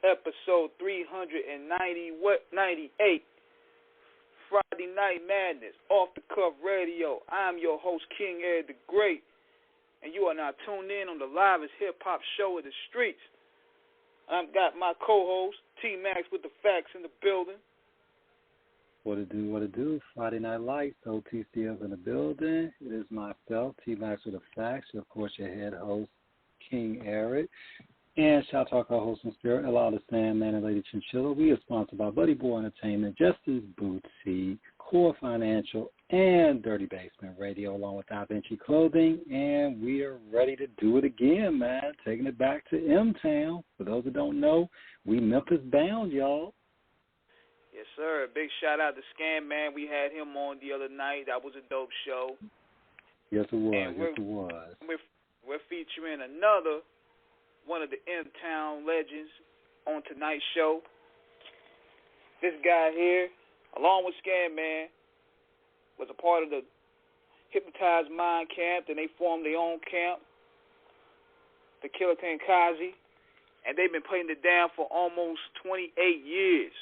episode 398, Friday Night Madness, Off the Cuff Radio. I'm your host, King Ed the Great, and you are now tuned in on the livest hip-hop show in the streets. I've got my co-host, T-Max with the facts in the building. What it do? Friday Night Lights, OTCF in the building. It is myself, T-Max with the facts, of course, your head host, King Eric. And shout out to our host in spirit, Allow the Sandman and Lady Chinchilla. We are sponsored by Buddy Boy Entertainment, Justice Boutique, Core Financial, and Dirty Basement Radio, along with Da Vinci Clothing. And we are ready to do it again, man. Taking it back to M-Town. For those that don't know, we Memphis bound, y'all. Yes, sir. Big shout out to Scam Man. We had him on the other night. That was a dope show. Yes, it was. We're featuring another one of the M-Town legends on tonight's show. This guy here, along with Scam Man, was a part of the Hypnotized Mind camp. Then they formed their own camp, the Killer Tenkazi, and they've been putting it down for almost 28 years.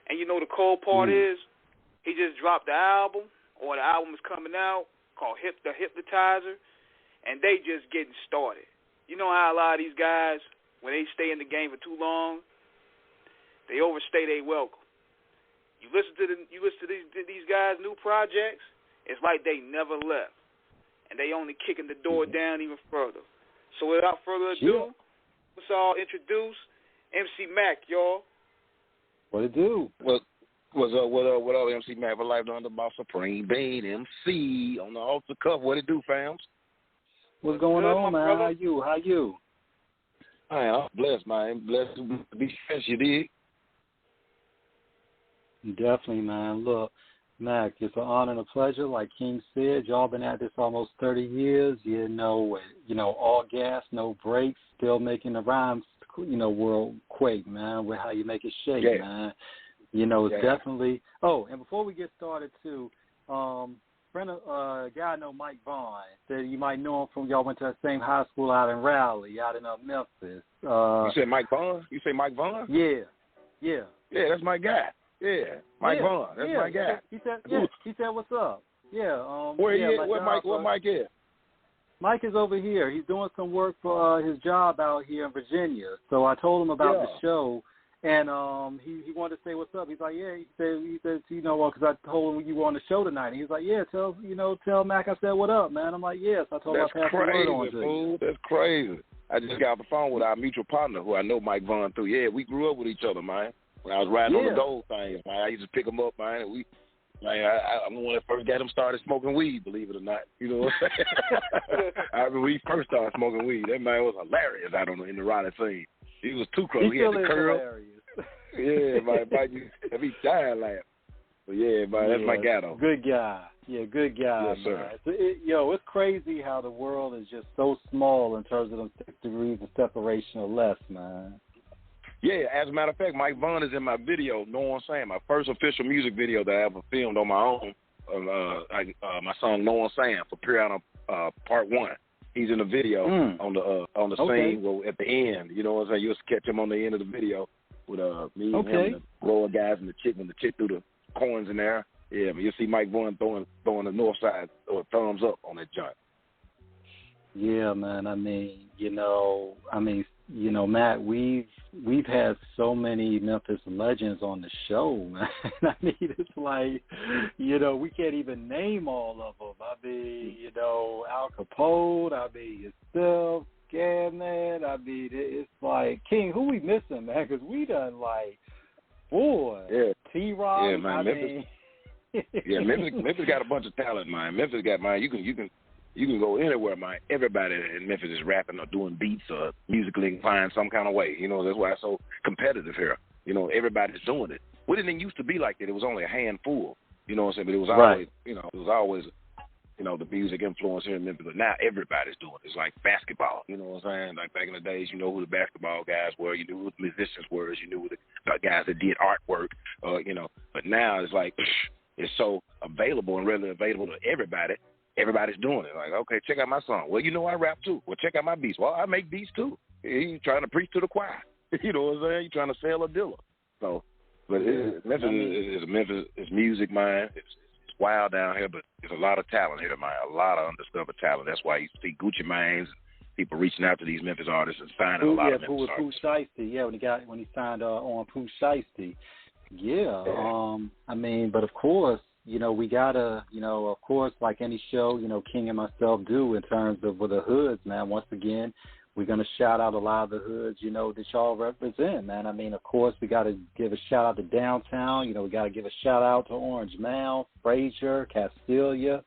And you know the cold part is, he just dropped the album, or the album is coming out, called The Hypnotizer, and they just getting started. You know how a lot of these guys, when they stay in the game for too long, they overstay their welcome. You listen to these guys' new projects, it's like they never left, and they only kicking the door down even further. So without further ado, let's all introduce MC Mack, y'all. What it do? What's up, MC Mack for Life Under Boss Supreme Bean MC on the off the cuff. What it do, fams? What's going on, man? How you? I'm blessed, man. Blessed to be fresh, you dig? Definitely, man. Look, Mac, it's an honor and a pleasure. Like King said, y'all been at this almost 30 years. You know, all gas, no brakes, still making the rhymes, world quake, man, with how you make it shake, man. It's definitely. Oh, and before we get started, too, friend of guy I know, Mike Vaughn, said you might know him from y'all went to the same high school out in Raleigh, out in Memphis. You said Mike Vaughn? You say Mike Vaughn? Yeah. Yeah, that's my guy. Yeah, Mike Vaughn. That's my guy. He said, what's up? Yeah. Where Mike is? Mike is over here. He's doing some work for his job out here in Virginia. So I told him about the show. And he wanted to say what's up. He's like, yeah. He said, because I told him you were on the show tonight. And he was like, yeah, tell Mac I said what up, man. I'm like, yes. I told him I passed the word on to you. That's crazy. I just got off the phone with our mutual partner, who I know Mike Vaughn through. Yeah, we grew up with each other, man. When I was riding on the gold thing, man, I used to pick him up, man. And I'm the one that first got him started smoking weed, believe it or not. You know what I'm saying? I remember when he first started smoking weed. That man was hilarious out in the Raleigh scene. He was too close. He had the curl. Hilarious. Yeah, man. He died laughing. But yeah, man, that's my guy, though. Good guy. Yeah, good guy. Yes, sir. Man. So it's crazy how the world is just so small in terms of them 6 degrees of separation or less, man. Yeah, as a matter of fact, Mike Vaughn is in my video, Know What I'm Saying, my first official music video that I ever filmed on my own. My song Know What I'm Saying for Piranha Part 1. He's in the video on the scene at the end. You know what I'm saying? You'll catch him on the end of the video with me and him, the grower guys, and the chick when the chick threw the coins in there. Yeah, but you'll see Mike Vaughn throwing the north side or thumbs up on that joint. Yeah, man. Matt, we've had so many Memphis legends on the show, man. It's like, we can't even name all of them. Al Capone, yourself, Scanman. It's like, King, who we missing, man? Because we done T-Rock. Yeah, man, Memphis. Memphis got a bunch of talent, man. Memphis got, man, you can go anywhere, man. Everybody in Memphis is rapping or doing beats or musically inclined some kind of way. That's why it's so competitive here. Everybody's doing it. We didn't used to be like that. It was only a handful. You know what I'm saying? But it was always, the music influence here in Memphis. But now everybody's doing it. It's like basketball. You know what I'm saying? Like back in the days, you know who the basketball guys were. You knew who the musicians were. You knew who the guys that did artwork. But now it's like it's so available and readily available to everybody. Everybody's doing it. Like, okay, check out my song. Well, I rap too. Well, check out my beats. Well, I make beats too. He's trying to preach to the choir. You know what I'm saying? You're trying to sell a dealer. So, but Memphis is music, man. It's wild down here, but there's a lot of talent here, man. A lot of undiscovered talent. That's why you see Gucci Mane's, people reaching out to these Memphis artists and signing a lot of Memphis artists. Pooh Shiesty, when he signed on Pooh Shiesty. Yeah. I mean, but of course, we gotta, of course, like any show, King and myself do in terms of with the hoods, man. Once again, we're gonna shout out a lot of the hoods, that y'all represent, man. I mean, of course, we gotta give a shout out to downtown. We gotta give a shout out to Orange Mound, Frazier, Castilia,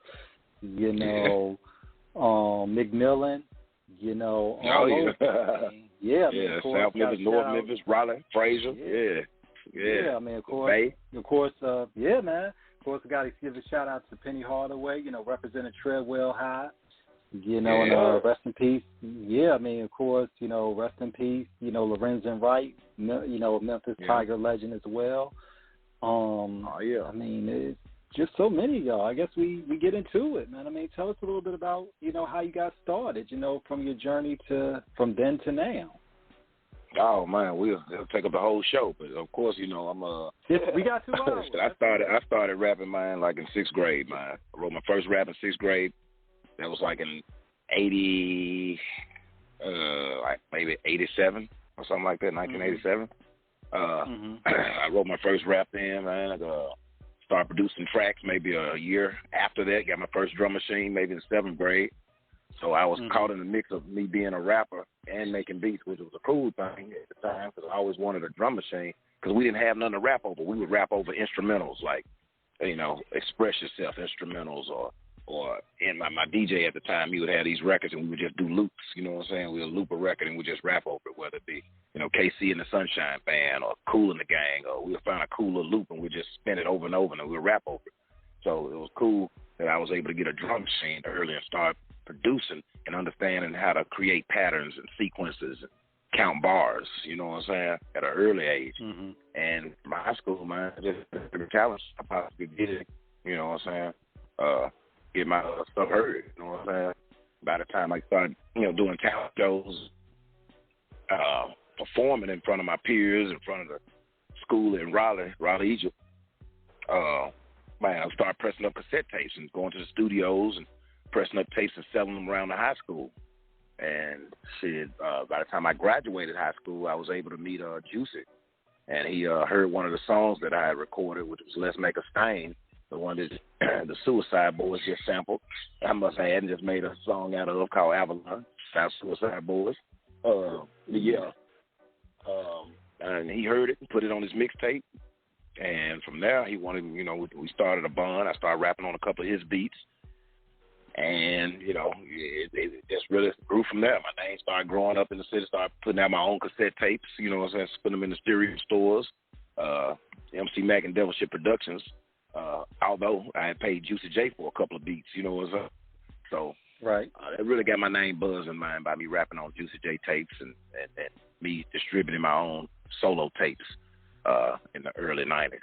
McMillan, South Memphis, North Memphis, Raleigh, Frazier, I mean, of course, Bay. Of course, man. Of course, we got to give a shout out to Penny Hardaway, representing Treadwell High, and rest in peace. Yeah, I mean, of course, rest in peace, Lorenzen Wright, Memphis Tiger legend as well. I mean, it's just so many of y'all. I guess we get into it, man. I mean, tell us a little bit about, how you got started, from your journey from then to now. Oh man, we'll take up the whole show, but of course, I'm we got 2 hours. I started rapping, man, like in 6th grade, man. I wrote my first rap in 6th grade. That was like in 80, like maybe 87 or something like that, 1987. I wrote my first rap then, man. I started producing tracks maybe a year after that. Got my first drum machine maybe in 7th grade. So I was caught in the mix of me being a rapper and making beats, which was a cool thing at the time because I always wanted a drum machine because we didn't have nothing to rap over. We would rap over instrumentals like, Express Yourself instrumentals or in my DJ at the time, he would have these records and we would just do loops, you know what I'm saying? We would loop a record and we just rap over it, whether it be, KC and the Sunshine Band or Kool and the Gang, or we would find a cooler loop and we'd just spin it over and over and we would rap over it. So it was cool that I was able to get a drum machine early and start producing and understanding how to create patterns and sequences and count bars, you know what I'm saying, at an early age. And my high school, man, just the talent I possibly did, you know what I'm saying, get my stuff heard, you know what I'm saying. By the time I started, doing talent shows, performing in front of my peers, in front of the school in Raleigh, Egypt, man, I started pressing up cassette tapes and going to the studios and pressing up tapes and selling them around the high school. And by the time I graduated high school, I was able to meet Juicy. And he heard one of the songs that I had recorded, which was Let's Make a Stain, the one that the Suicide Boys just sampled. I must have and just made a song out of called Avalon, about Suicide Boys. And he heard it and put it on his mixtape. And from there, he wanted, we started a bond. I started rapping on a couple of his beats. And, it just really grew from there. My name started growing up in the city, started putting out my own cassette tapes, you know what I'm saying, putting them in the stereo stores, MC Mack and Devilship Productions, although I had paid Juicy J for a couple of beats, you know what I'm saying. So it really got my name buzzing, man, by me rapping on Juicy J tapes and me distributing my own solo tapes in the early 90s.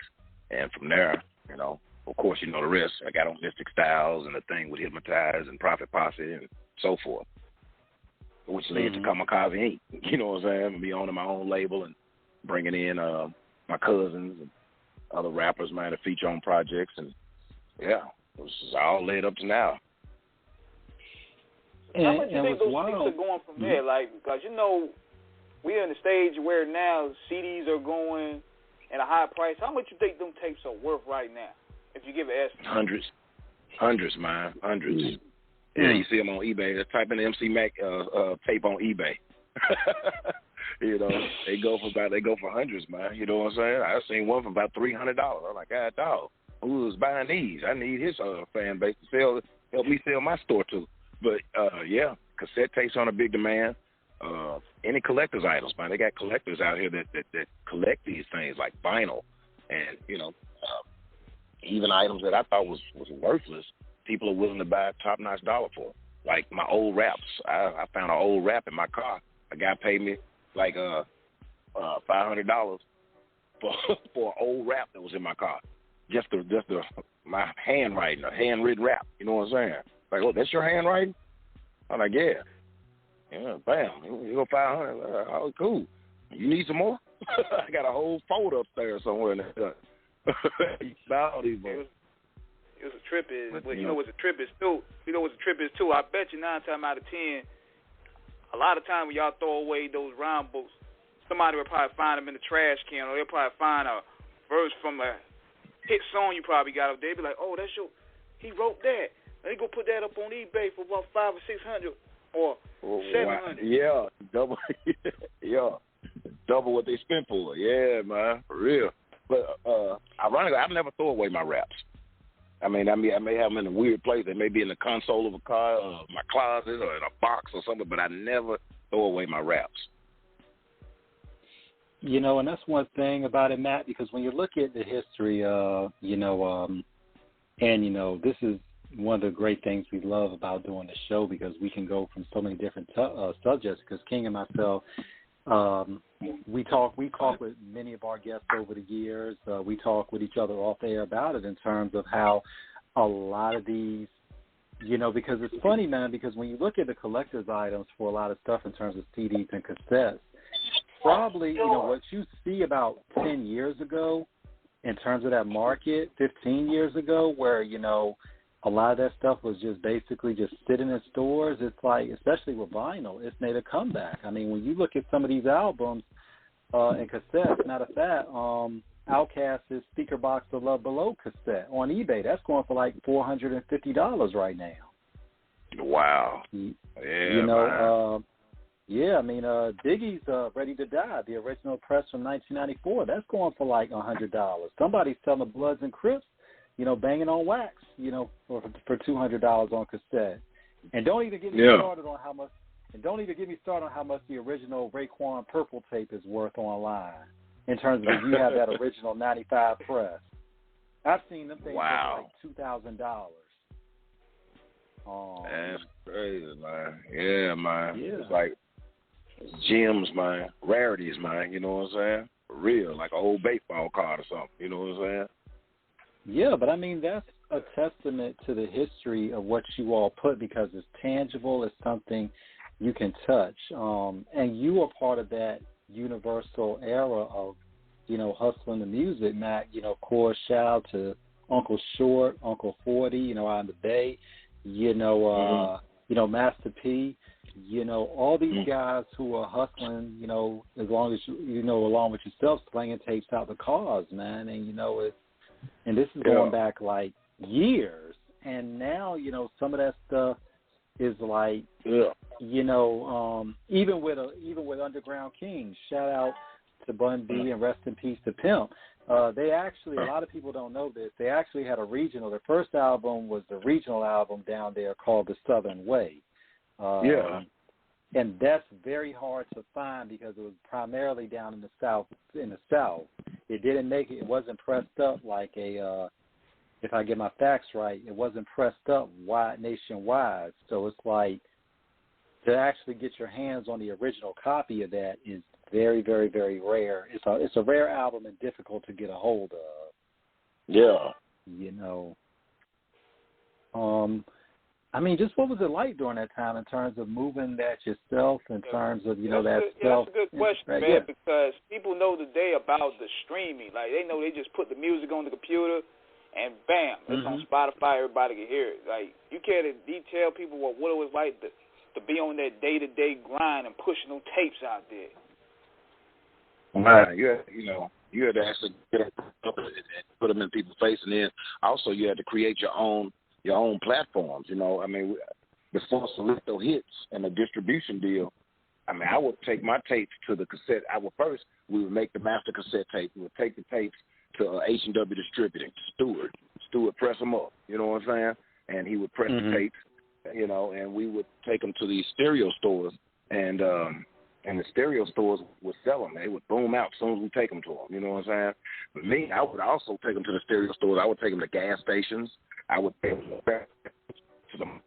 And from there, of course, the rest. I got on Mystic Styles and the thing with Hypnotize and Prophet Posse and so forth, which led to Kamikaze Inc. You know what I'm saying? Me owning my own label and bringing in my cousins and other rappers, man, to feature on projects. And, it was all led up to now. How much do you think those things are going from there? Like, because, we're in the stage where now CDs are going at a high price. How much do you think them tapes are worth right now? If you give an estimate. Hundreds, man. Hundreds. Yeah, you see them on eBay. Just type in the MC Mack tape on eBay. They go for hundreds, man. You know what I'm saying? I seen one for about $300. I'm like, God, dog, who's buying these? I need his fan base to help me sell my store too. But cassette tapes on a big demand. Any collector's items, man. They got collectors out here that collect these things like vinyl, and even items that I thought was worthless, people are willing to buy a top-notch dollar for. Like my old raps. I found an old rap in my car. A guy paid me like $500 for an old rap that was in my car. Just my handwriting, a handwritten rap. You know what I'm saying? Like, oh, that's your handwriting? I'm like, yeah. Yeah, bam. You go $500. Oh, cool. You need some more? I got a whole folder upstairs somewhere in there. It was a trip you know what the trip is too? You know what the trip is too? I bet you 9 times out of 10, a lot of time when y'all throw away those rhyme books, somebody will probably find them in the trash can, or they'll probably find a verse from a hit song you probably got up there. They'll be like, oh, that's he wrote that. Let me go put that up on eBay for about $500 or $600 or $700. Yeah, double. Yeah, double what they spent for. Yeah, man, for real. But ironically, I never throw away my raps. I may have them in a weird place. They may be in the console of a car, or my closet, or in a box or something. But I never throw away my raps. You know, and that's one thing about it, Matt, because when you look at the history, this is one of the great things we love about doing the show, because we can go from so many different subjects. Because King and myself, we talk with many of our guests over the years. We talk with each other off air about it in terms of how a lot of these, because it's funny, man, because when you look at the collector's items for a lot of stuff in terms of CDs and cassettes, probably, what you see about 10 years ago in terms of that market, 15 years ago, where, a lot of that stuff was just basically just sitting in stores. It's like, especially with vinyl, it's made a comeback. I mean, when you look at some of these albums and cassettes, matter of fact, Outkast's Speaker Box of Love Below cassette on eBay, that's going for like $450 right now. Wow. Biggie's Ready to Die, the original press from 1994, that's going for like $100. Somebody's selling Bloods and Crips, banging on wax, for $200 on cassette. And don't even get me started on how much. And don't even get me started on how much the original Raekwon Purple tape is worth online. In terms of if you have that original '95 press, I've seen them things for like $2,000. That's crazy, man. Yeah, man. Yeah. It's like gems, man, rarities, man. You know what I'm saying? For real, like an old baseball card or something. You know what I'm saying? Yeah, but I mean, that's a testament to the history of what you all put, because it's tangible, it's something you can touch. And you are part of that universal era of, hustling the music, Matt. Of course, shout out to Uncle Short, Uncle 40, out in the Bay, Master P, all these guys who are hustling, as long as along with yourself, slinging tapes out the cars, man. And, and this is going back like years, and now some of that stuff is like even with Underground Kings. Shout out to Bun B and rest in peace to Pimp. They actually, a lot of people don't know this, they actually had a regional. Their first album was the regional album down there called The Southern Way. And that's very hard to find because it was primarily down in the South. It didn't make it. It wasn't pressed up like if I get my facts right, it wasn't pressed up nationwide. So it's like, to actually get your hands on the original copy of that is very, very, very rare. It's a rare album and difficult to get a hold of. Yeah. I mean, just what was it like during that time in terms of moving that yourself, in terms of, that self? That's a good question, man, because people know today about the streaming. Like, they know they just put the music on the computer and bam, it's on Spotify, everybody can hear it. Like, you care to detail people what it was like to be on that day-to-day grind and pushing them tapes out there. Man, you had to actually get up and put them in people's face, and then also you had to create your own platforms. I mean, before Selecto Hits and the distribution deal, I mean, I would take my tapes to the cassette. We would make the master cassette tape. We would take the tapes to H&W Distributing, Stewart press them up, you know what I'm saying? And he would press the tapes, and we would take them to these stereo stores, and the stereo stores would sell them. They would boom out as soon as we take them to them, you know what I'm saying? But me, I would also take them to the stereo stores. I would take them to gas stations. I would take them to them.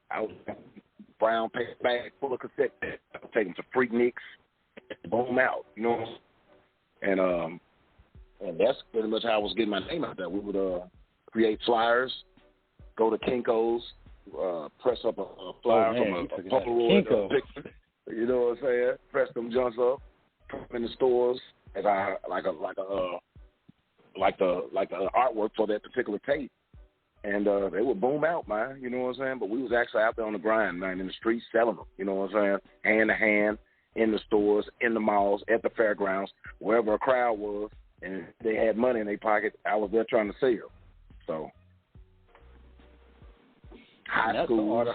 I would take brown paper bag full of cassette. I would take them to Freakniks, boom out, you know. And that's pretty much how I was getting my name out there. We would create flyers, go to Kinko's, press up a flyer from a Polaroid picture. You know what I'm saying? Press them junks up, in the stores as the artwork for that particular tape. And they would boom out, man, you know what I'm saying? But we was actually out there on the grind, man, in the streets selling them, you know what I'm saying? Hand to hand, in the stores, in the malls, at the fairgrounds, wherever a crowd was, and they had money in their pocket, I was there trying to sell. So, high school,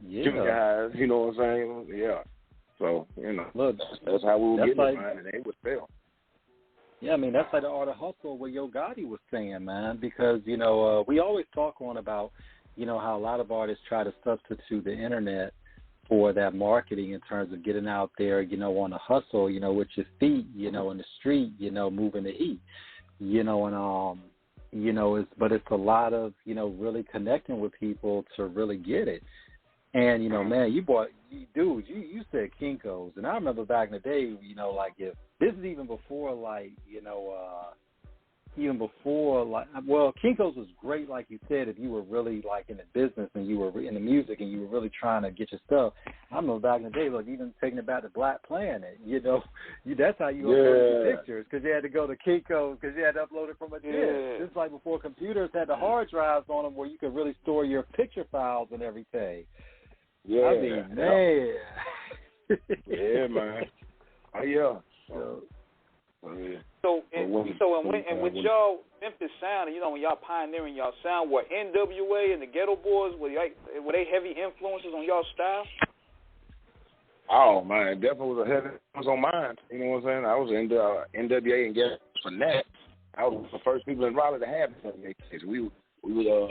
junior highs, you know what I'm saying? Yeah. So, you know, look, that's how we were getting it, man, and they would sell. Yeah, I mean, that's like the art of hustle what Yo Gotti was saying, man, because, you know, we always talk on about, you know, how a lot of artists try to substitute the internet for that marketing in terms of getting out there, you know, on a hustle, you know, with your feet, you know, in the street, you know, moving the heat, you know, and, you know, it's a lot of, you know, really connecting with people to really get it. And, you know, man, you said Kinko's. And I remember back in the day, you know, like if this is even before, like, you know, well, Kinko's was great, like you said, if you were really, like, in the business and you were in the music and you were really trying to get your stuff. I remember back in the day, look, even taking it back to Black Planet, you know, that's how you uploaded your pictures, because you had to go to Kinko's because you had to upload it from a disc. Just like before computers had the hard drives on them where you could really store your picture files and everything. Yeah. I mean, man. Yeah, man. Oh, yeah. So with y'all Memphis sound, you know, when y'all pioneering y'all sound, were NWA and the Ghetto Boys, were they heavy influences on y'all style? Oh, man, definitely was a heavy influence on mine. You know what I'm saying? I was in the NWA and Ghetto for that. I was the first people in Raleigh to have NWA tapes. We would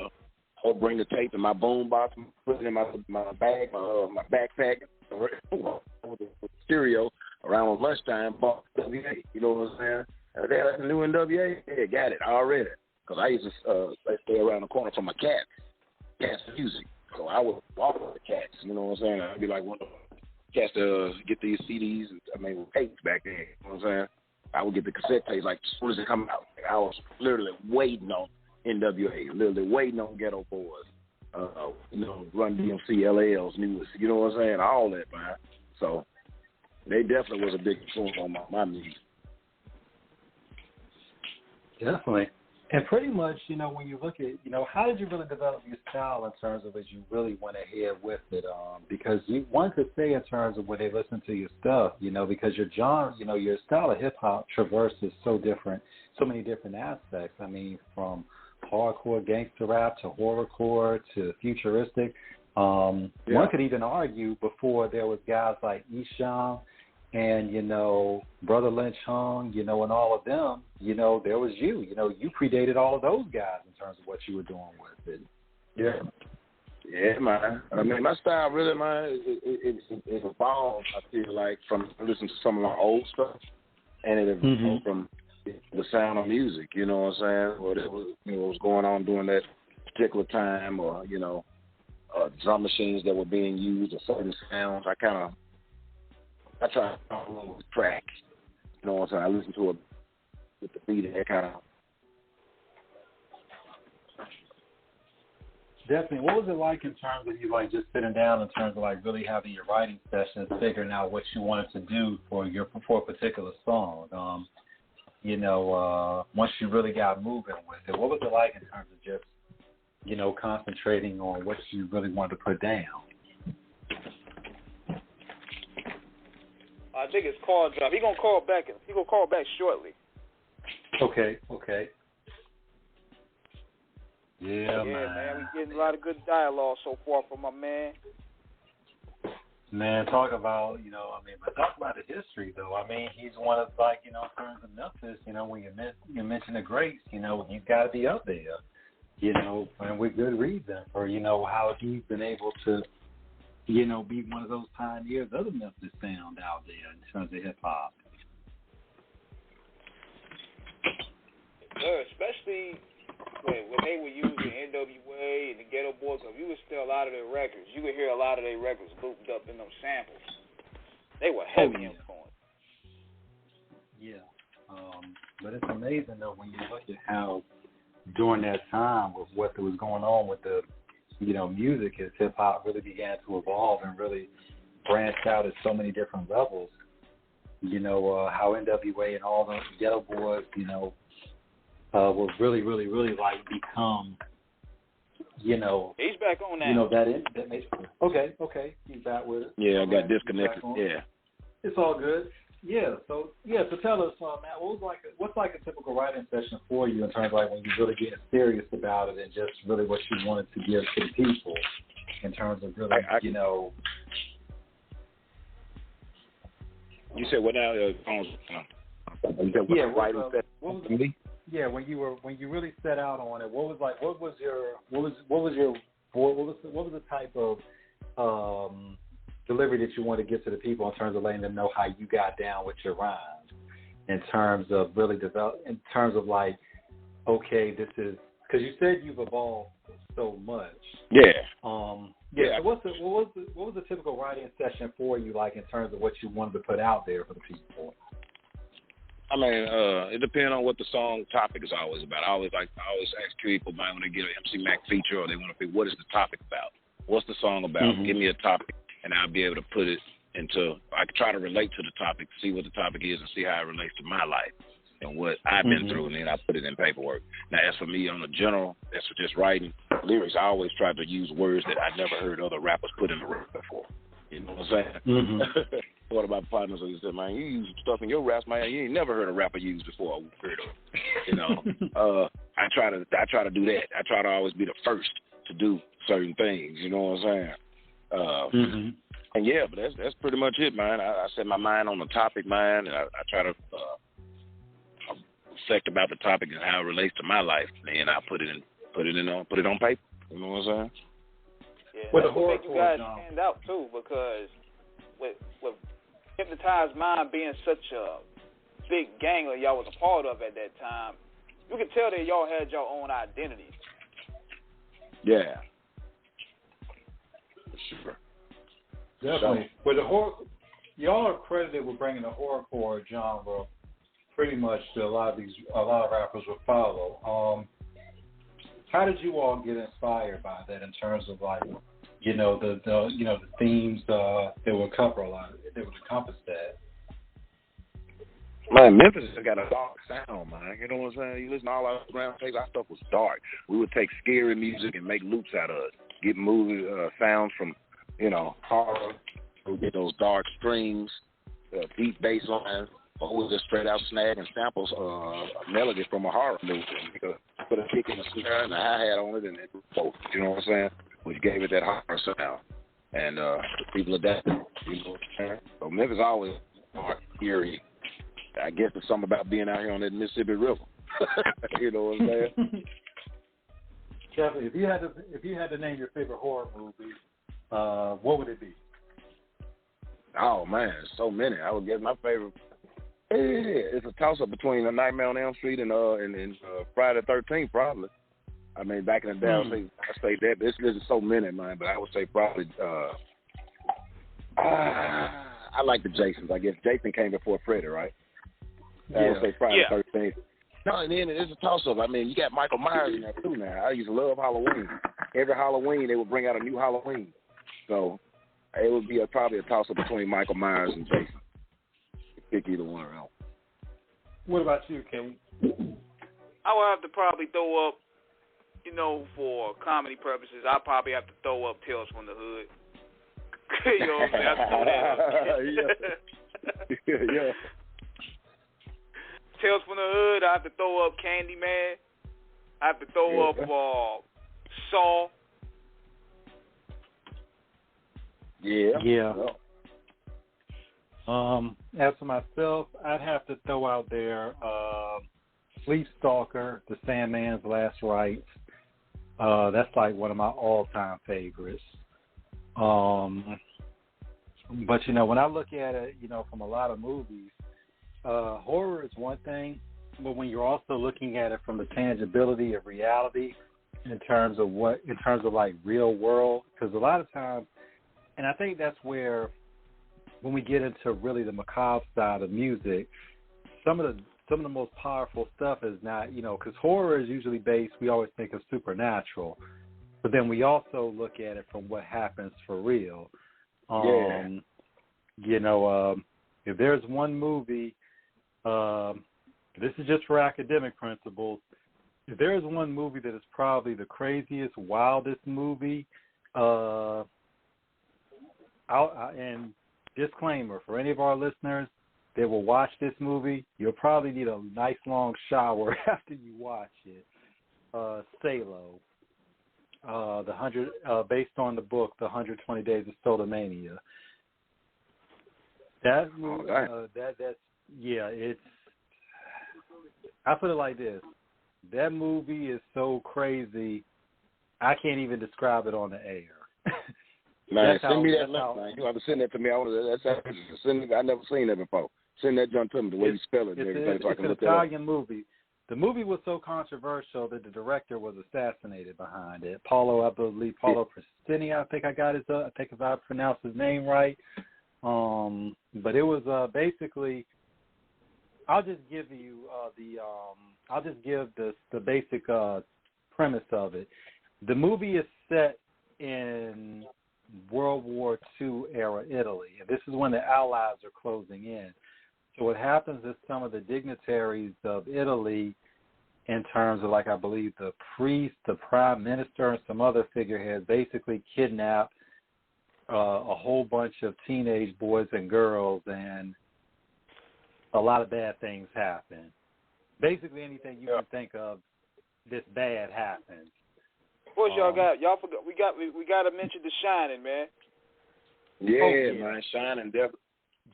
I'll bring the tape in my boom box, put it in my bag, my backpack, with the stereo around lunchtime. Bought NWA, you know what I'm saying? That's the new NWA. Yeah, got it already. Because I used to stay around the corner from my Cats music. So I would walk with the Cats, you know what I'm saying? I'd be like one of the cats to get these CDs, tapes back then, you know what I'm saying? I would get the cassette tapes like as soon as they come out. I was literally waiting on NWA, literally waiting on Ghetto Boys, you know, Run DMC, LL's newest, you know what I'm saying, all that, man. So they definitely was a big influence on my music. Definitely. And pretty much, you know, when you look at, you know, how did you really develop your style in terms of as you really went ahead with it? Because one could say in terms of when they listen to your stuff, you know, because your genre, you know, your style of hip-hop traverses so many different aspects. I mean, from hardcore gangster rap to horrorcore to futuristic. One could even argue before there was guys like Esham and, you know, Brother Lynch Hung, you know, and all of them, you know, there was you. You know, you predated all of those guys in terms of what you were doing with it. Yeah. Yeah, man. I mean, my style really, man, it evolved, I feel like, from listening to some of my old stuff, and it evolved from the sound of music, you know what I'm saying? What it was, you know, what was going on during that particular time, or, you know, drum machines that were being used, or certain sounds. I try to follow along with the track, you know what I'm saying? I listen to it with the beat and that kind of. Definitely. What was it like in terms of you, like, just sitting down in terms of, like, really having your writing sessions, figuring out what you wanted to do for a particular song? You know, once you really got moving with it, what was it like in terms of just, you know, concentrating on what you really wanted to put down? I think it's call drop. He gonna call back shortly. Okay. Yeah, man. We getting a lot of good dialogue so far from my man. Man, talk about, you know, I mean, but talk about the history, though. I mean, he's one of, like, you know, in terms of Memphis, you know, when you mention the greats, you know, he's got to be up there, you know, and with good reason for, you know, how he's been able to, you know, be one of those pioneers of the Memphis sound out there in terms of hip-hop. Especially when they were using NWA and the Ghetto Boys, if you would steal a lot of their records, you would hear a lot of their records looped up in those samples. They were heavy influence. Yeah. But it's amazing, though, when you look at how during that time with what was going on with the, you know, music, as hip-hop really began to evolve and really branch out at so many different levels. how NWA and all the Ghetto Boys, will really, really, really like become, He's back on now. that makes okay. He's back with it. Yeah, I got disconnected. Yeah. It's all good. Yeah. So tell us, Matt, what's like a typical writing session for you in terms of like when you really get serious about it and just really what you wanted to give to the people in terms of really, You said what now? You said writing session? Yeah, when you really set out on it, what was the type of delivery that you want to give to the people in terms of letting them know how you got down with your rhymes, in terms of really in terms of like, okay, this is because you said you've evolved so much. Yeah. So what was the typical writing session for you like in terms of what you wanted to put out there for the people? I mean, it depends on what the song topic is always about. I always ask people when they get an MC Mac feature or they want to pick, what is the topic about? What's the song about? Mm-hmm. Give me a topic, and I'll be able to put it into. I can try to relate to the topic, see what the topic is, and see how it relates to my life and what I've been through, and then I put it in paperwork. Now, as for me, on the general, as for just writing lyrics, I always try to use words that I never heard other rappers put in the rap before. You know what I'm saying? Mm-hmm. What about partners? He said, man, you use stuff in your raps, man, you ain't never heard a rapper use before. I try to do that. I try to always be the first to do certain things. You know what I'm saying? And yeah, but that's pretty much it, man. I set my mind on the topic, man, and I try to reflect about the topic and how it relates to my life, and I put it on paper. You know what I'm saying? Yeah, that's what makes you guys stand out too, because with Hypnotized Mind being such a big gang that y'all was a part of at that time, you could tell that y'all had your own identity. Yeah. For sure. Definitely. With the horror, y'all are credited with bringing the horrorcore genre pretty much to a lot of rappers will follow. How did you all get inspired by that in terms of like, the themes that would cover a lot, that would encompass that? Man, Memphis has got a dark sound, man. You know what I'm saying? You listen to all our ground tapes, our stuff was dark. We would take scary music and make loops out of it. Get movie sounds from, horror. We get those dark strings, deep bass lines, or we just straight out snag and samples a melody from a horror movie. Put a kick in the snare and a hi-hat on it, and it was, you know what I'm saying? Which gave it that horror sound. And the people adapted, you know what I'm saying? So Memphis always dark, eerie. I guess it's something about being out here on that Mississippi River. You know what I'm saying? Kevin, if you had to name your favorite horror movie, what would it be? Oh man, so many. I would guess my favorite. It's a toss-up between A Nightmare on Elm Street and Friday the 13th, probably. I mean, back in the day, I say that. But there's so many, man. But I would say probably. I like the Jasons. I guess Jason came before Freddy, right? Yeah. I would say Friday the 13th. No, and then it's a toss-up. I mean, you got Michael Myers in there too now. I used to love Halloween. Every Halloween, they would bring out a new Halloween. So it would be probably a toss-up between Michael Myers and Jason. Pick either one out. What about you, Kelly? I would have to probably throw up, for comedy purposes, I'll probably have to throw up Tales from the Hood. You know what I'm saying? I have to throw that up. Yeah. Tales from the Hood, I have to throw up Candyman. I have to throw up Saw. Yeah. As for myself, I'd have to throw out there Sleep Stalker, The Sandman's Last Rites. That's like one of my all-time favorites. But, when I look at it, from a lot of movies, horror is one thing, but when you're also looking at it from the tangibility of reality in terms of like real world, because a lot of times, and I think that's where when we get into really the macabre side of music, some of the most powerful stuff is not, because horror is usually based, we always think of supernatural, but then we also look at it from what happens for real. if there's one movie, this is just for academic principles, if there is one movie that is probably the craziest, wildest movie, and disclaimer for any of our listeners that will watch this movie, you'll probably need a nice long shower after you watch it. Salo, based on the book, The 120 Days of Sodomania. That movie, it's. I put it like this: that movie is so crazy, I can't even describe it on the air. Man, send me that link, man. You have to send that to me. I never seen that before. Send that junk to me, the way you spell it and everything, so I can look at it. It's an Italian movie. The movie was so controversial that the director was assassinated behind it. Paulo Prestini, I think if I pronounced his name right. But it was basically. I'll just give you the basic premise of it. The movie is set in World War II era Italy, and this is when the Allies are closing in. So what happens is some of the dignitaries of Italy, in terms of, like, I believe the priest, the prime minister, and some other figureheads, basically kidnap a whole bunch of teenage boys and girls, and a lot of bad things happen. Basically, anything you can think of this bad happens. Of course, y'all forgot. We got to mention The Shining, man. Yeah, man, Shining, definitely.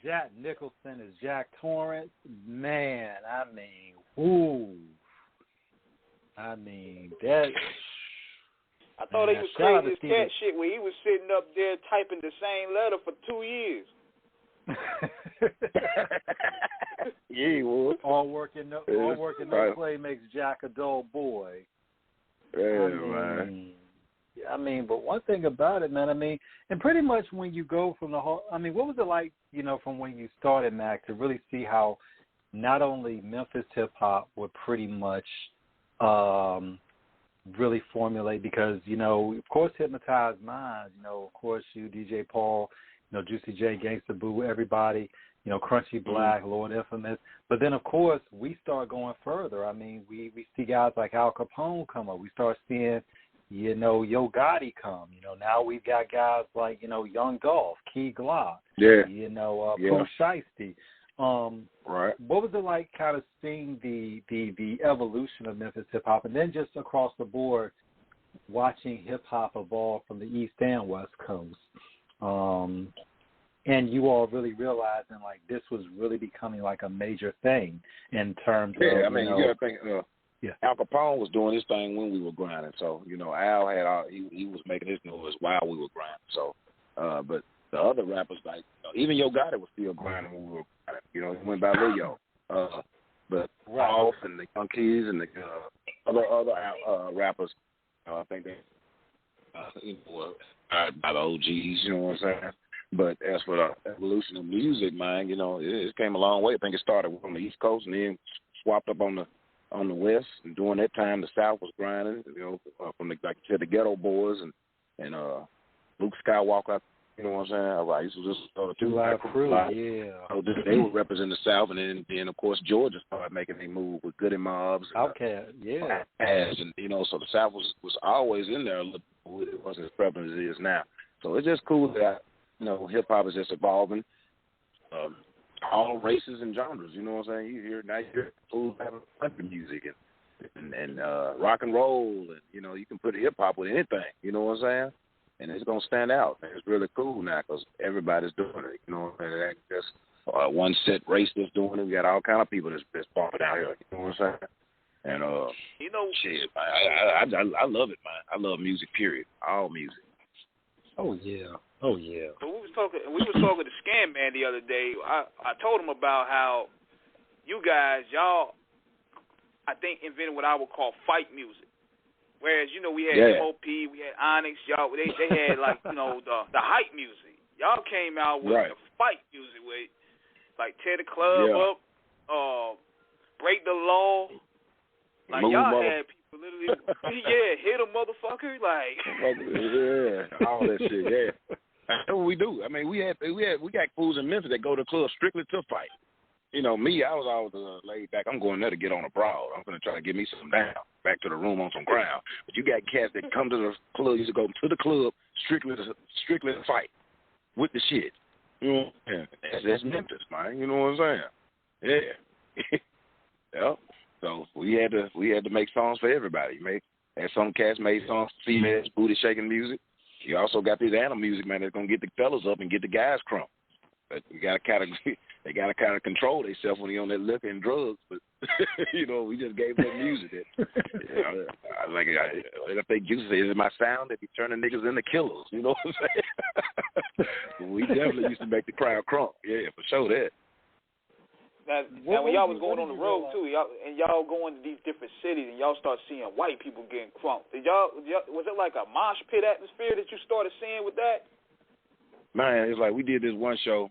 Jack Nicholson is Jack Torrance. Man, I mean, that. I thought he was crazy as cat shit where he was sitting up there typing the same letter for 2 years. Yeah, he was. All work and no play makes Jack a dull boy. Yeah, man. I mean, but one thing about it, man, and pretty much when you go from the whole, what was it like, from when you started, Mac, to really see how not only Memphis hip-hop would pretty much really formulate, because, of course, Hypnotized Minds, of course, you, DJ Paul, Juicy J, Gangsta Boo, everybody, Crunchy Black, Lord Infamous. But then, of course, we start going further. We see guys like Al Capone come up. We start seeing, Yo Gotti come. Now we've got guys like, Young Dolph, Key Glock, Pooh Shiesty. Right. What was it like kind of seeing the evolution of Memphis hip-hop, and then just across the board watching hip-hop evolve from the East and West Coast? And you all really realizing, like, this was really becoming, like, a major thing in terms of, you got to think, Al Capone was doing his thing when we were grinding. So, Al had he was making his noise while we were grinding. So, but the other rappers, like, even Yo Gotti was still grinding when we were grinding. He went by Leo. But Rolf and the Young Keys and the other rappers, I think they, by the OGs, you know what I'm saying? But as for the evolution of music, man, it came a long way. I think it started on the East Coast and then swapped up on the West. And during that time, the South was grinding, from the, like you said, the Ghetto Boys and Luke Skywalker. You know what I'm saying? I used to just the two crew, So they would represent the South, and then of course Georgia started making a move with Goody Mobs. Okay, yeah. And so the South was always in there. It wasn't as prevalent as it is now. So it's just cool that hip hop is just evolving. All races and genres. You know what I'm saying? You hear fools having country music and rock and roll, and you can put hip hop with anything. You know what I'm saying? And it's gonna stand out. It's really cool now because everybody's doing it. It ain't just one set race that's doing it. We got all kind of people that's bumping out here. You know what I'm saying? And shit, I love it, man. I love music. Period. All music. Oh yeah. But we was talking to Scam Man the other day. I told him about how you guys, y'all, I think invented what I would call fight music. Whereas, we had MOP, we had Onyx, y'all, they had, like, the hype music. Y'all came out with the fight music, with, like, tear the club up, break the law. Like, y'all had people literally, hit a motherfucker, like. All that shit, That's what we do. I mean, we got fools in Memphis that go to the club strictly to fight. You know, me, I was always laid back. I'm going there to get on a brawl. I'm going to try to get me some down, back to the room on some ground. But you got cats that come to the club, used to go to the club strictly to fight with the shit. You know, that's Memphis, man. You know what I'm saying? Yeah. Yeah. So we had to make songs for everybody. And some cats made songs for females, booty shaking music. You also got this animal music, man, that's gonna get the fellas up and get the guys crunk. But they gotta kind of control themselves when they on that liquor and drugs. But you know, we just gave them music. If they juice it, is it my sound that be turning niggas into killers? You know what I'm saying? We definitely used to make the crowd crunk. Yeah, for sure that. Now when y'all was going on the road too, y'all going to these different cities and y'all start seeing white people getting crunk. Was it like a mosh pit atmosphere that you started seeing with that? Man, it's like we did this one show,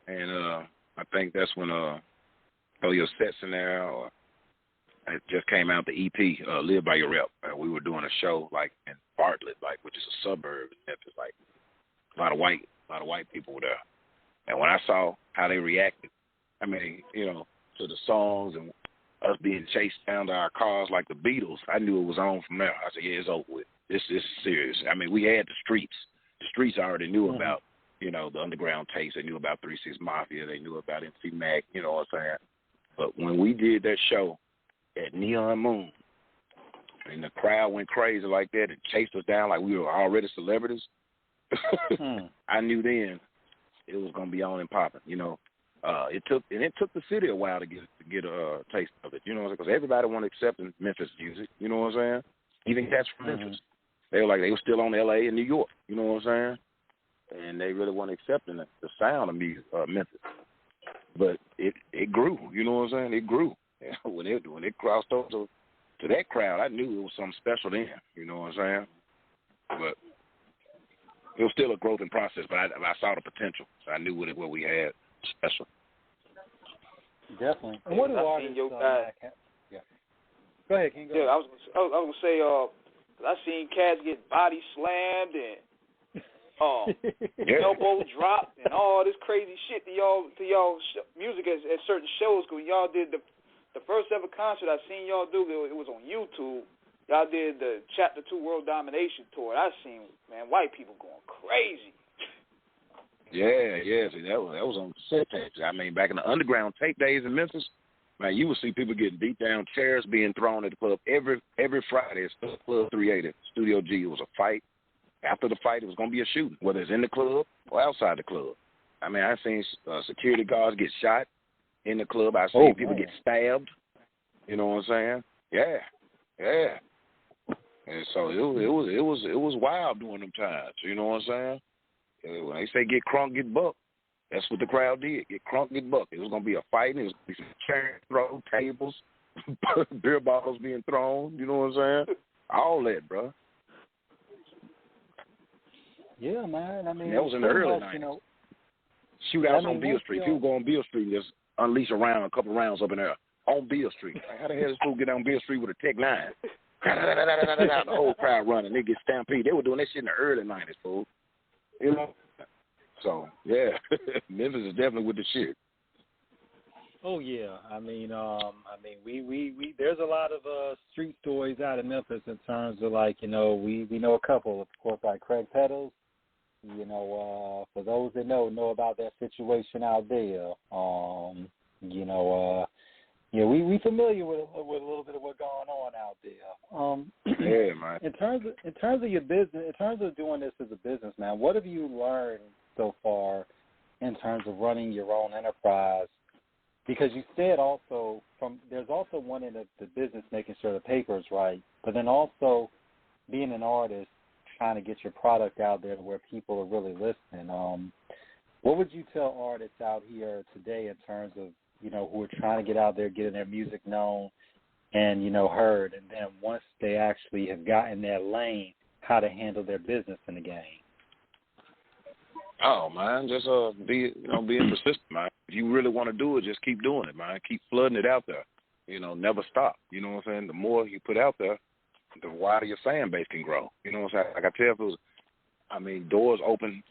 and I think that's when Throw Your Sets in there, or it just came out the EP, Live by Your Rep. We were doing a show like in Bartlett, like which is a suburb in Memphis, like a lot of white people were there. And when I saw how they reacted, I mean, you know, to the songs and us being chased down to our cars like the Beatles, I knew it was on from there. I said, yeah, it's over with. This is serious. I mean, we had the streets. The streets already knew about, you know, the underground tapes. They knew about 3-6 Mafia. They knew about MC Mac, you know what I'm saying? But when we did that show at Neon Moon, and the crowd went crazy like that and chased us down like we were already celebrities, I knew then it was going to be on and popping, you know. It took the city a while to get a taste of it, you know, because everybody wanted to accept Memphis music, you know what I'm saying? Even cats from Memphis, they were still on L.A. and New York, you know what I'm saying? And they really weren't accepting the sound of music, Memphis. But it grew, you know what I'm saying? It grew. When it crossed over to that crowd, I knew it was something special then, you know what I'm saying? But it was still a growing process, but I saw the potential, so I knew what we had special. Definitely. And what do artists? Yeah. Go ahead, King. Yeah, I was gonna say, I seen cats get body slammed and elbow dropped and all this crazy shit to y'all music at certain shows. Cause y'all did the first ever concert I seen y'all do. It was on YouTube. Y'all did the Chapter 2 World Domination Tour. I seen, man, white people going crazy. Yeah. See, that was on cassette tapes. I mean, back in the underground tape days in Memphis, man, you would see people getting beat down, chairs being thrown at the club every Friday. It's Club 380, Studio G. It was a fight. After the fight, it was going to be a shooting, whether it's in the club or outside the club. I mean, I've seen security guards get shot in the club. I've seen people get stabbed. You know what I'm saying? Yeah. And so it was wild during them times. You know what I'm saying? When they say get crunk, get bucked, that's what the crowd did. Get crunk, get bucked. It was going to be a fight. It was going to be some chair throw, tables, beer bottles being thrown. You know what I'm saying? All that, bro. Yeah, man. I mean, that was in the early 90s. You know, shootouts on Beale Street. People go on Beale Street and just unleash a couple rounds up in there on Beale Street. Like, how the hell does fool get on Beale Street with a Tech 9? The whole crowd running. They get stampede. They were doing that shit in the early 90s, fool. You know? So, yeah. Memphis is definitely with the shit. Oh yeah, I mean, we there's a lot of street stories out of Memphis in terms of, like, you know, we know a couple, of course, like Craig Petals. You know, for those that know about that situation out there. We familiar with a little bit of what's going on out there. Yeah, man. In terms of your business, in terms of doing this as a business, man, what have you learned so far in terms of running your own enterprise? Because you said also there's also one in the business making sure the paper is right, but then also being an artist, trying to get your product out there to where people are really listening. What would you tell artists out here today in terms of, you know, who are trying to get out there, getting their music known and, you know, heard, and then once they actually have gotten their lane, how to handle their business in the game? Oh, man, just being persistent, man. If you really want to do it, just keep doing it, man. Keep flooding it out there. You know, never stop. You know what I'm saying? The more you put out there, the wider your fan base can grow. You know what I'm saying? Like I tell people, I mean, doors open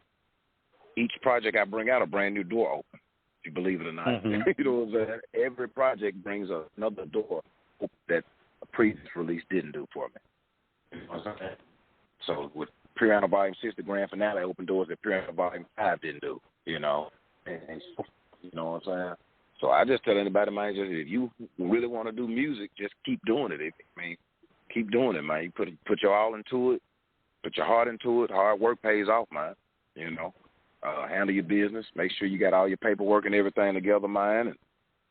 each project I bring out, a brand new door open, if you believe it or not. Mm-hmm. You know what I'm saying? Every project brings another door that a previous release didn't do for me. You know what I'm saying? So with Pre-Round Volume 6, the grand finale opened doors that Pre-Round Volume 5 didn't do, you know. And you know what I'm saying? So I just tell anybody, man, just if you really want to do music, just keep doing it. Keep doing it, man. You put your all into it, put your heart into it. Hard work pays off, man. You know. Handle your business. Make sure you got all your paperwork and everything together, man,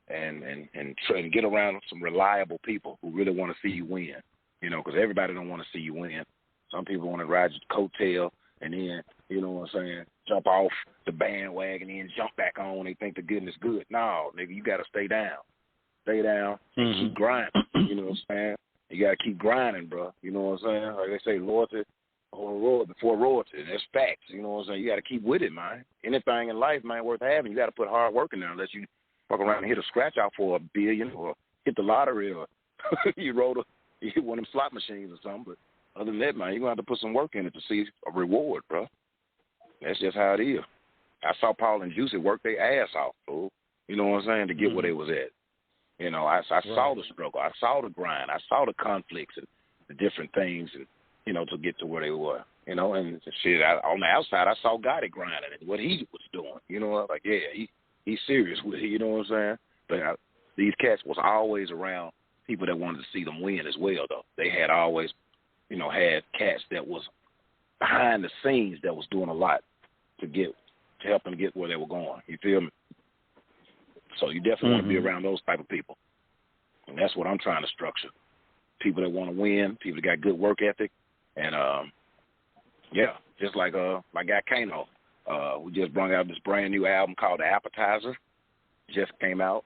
and try and get around some reliable people who really want to see you win. You know, because everybody don't want to see you win. Some people want to ride your coattail and then, you know what I'm saying, jump off the bandwagon and then jump back on when they think the goodness good. No, nigga, you got to stay down. Stay down and keep grinding. You know what I'm saying? You got to keep grinding, bro. You know what I'm saying? Like they say, loyalty on the road before royalty. That's facts. You know what I'm saying? You got to keep with it, man. Anything in life, man, worth having, you got to put hard work in there unless you fuck around and hit a scratch out for $1 billion or hit the lottery or you hit one of them slot machines or something. But other than that, man, you're going to have to put some work in it to see a reward, bro. That's just how it is. I saw Paul and Juicy work their ass off, fool. You know what I'm saying, to get where they was at. You know, I saw the struggle. I saw the grind. I saw the conflicts and the different things and, you know, to get to where they were, you know, and shit, on the outside, I saw Gotti grinding and what he was doing, you know, like, yeah, he's serious with it, you know what I'm saying? But these cats was always around people that wanted to see them win as well, though. They had always, you know, had cats that was behind the scenes that was doing a lot to help them get where they were going, you feel me? So you definitely want to be around those type of people, and that's what I'm trying to structure. People that want to win, people that got good work ethic. And, yeah, just like my guy Kano. We just brought out this brand new album called The Appetizer. Just came out.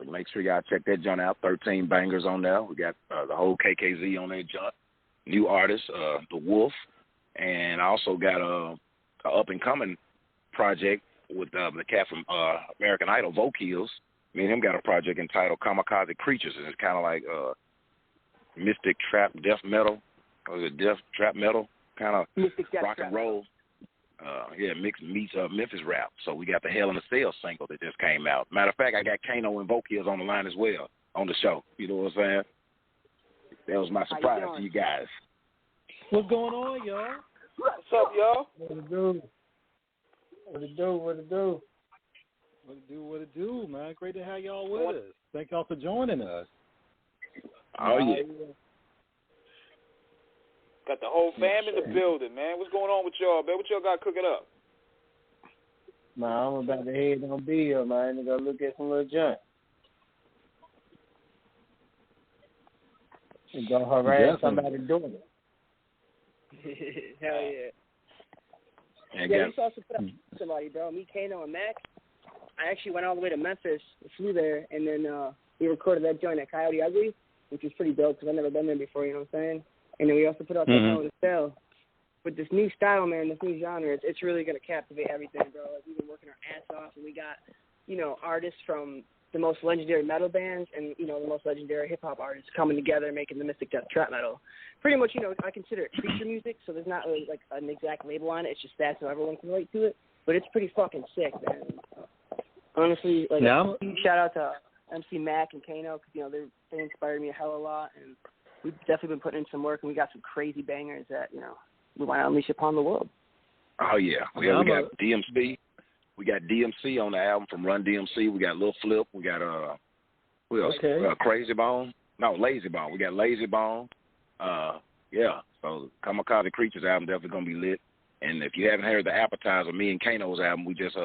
Make sure y'all check that joint out. 13 bangers on there. We got the whole KKZ on that joint. New artist, The Wolf. And I also got a up-and-coming project with the cat from American Idol, Vocals. Me and him got a project entitled Kamikaze Creatures. And it's kind of like mystic trap death metal. Or is it death trap metal? Kind of rock and roll. Meets Memphis rap. So we got the Hell in a Cell single that just came out. Matter of fact, I got Kano and Vocals on the line as well on the show. You know what I'm saying? That was my surprise to you guys. What's going on, y'all? What's up, y'all? What it do? What it do? What it do? What it do? What it do, man? Great to have y'all with us. Thank y'all for joining us. Oh, yeah. Got the whole fam in the building, man. What's going on with y'all, man? What y'all got cooking up? Man, I'm about to head on Bill, man, and go look at some little junk. And go harass somebody doing it. Hell yeah. Yeah, we saw somebody, bro. Me, Kano, and Mac. I actually went all the way to Memphis, flew there, and then we recorded that joint at Coyote Ugly, which was pretty dope because I've never been there before, you know what I'm saying? And then we also put out that Hell in a Cell. With this new style, man, this new genre, it's really going to captivate everything, bro. Like, we've been working our ass off, and we got, you know, artists from the most legendary metal bands and, you know, the most legendary hip-hop artists coming together and making the Mystic Death Trap Metal. Pretty much, you know, I consider it feature music, so there's not really, like, an exact label on it. It's just that so everyone can relate to it. But it's pretty fucking sick, man. Honestly, like, shout out to MC Mac and Kano because, you know, they inspired me a hell of a lot, and we've definitely been putting in some work, and we got some crazy bangers that, you know, we want to unleash upon the world. Oh, yeah. We got DMC. We got DMC on the album from Run DMC. We got Lil Flip. We got, who else? Crazy Bone. No, Lazy Bone. We got Lazy Bone. Yeah. So Kamikaze Creatures album definitely going to be lit. And if you haven't heard the Appetizer, me and Kano's album, we just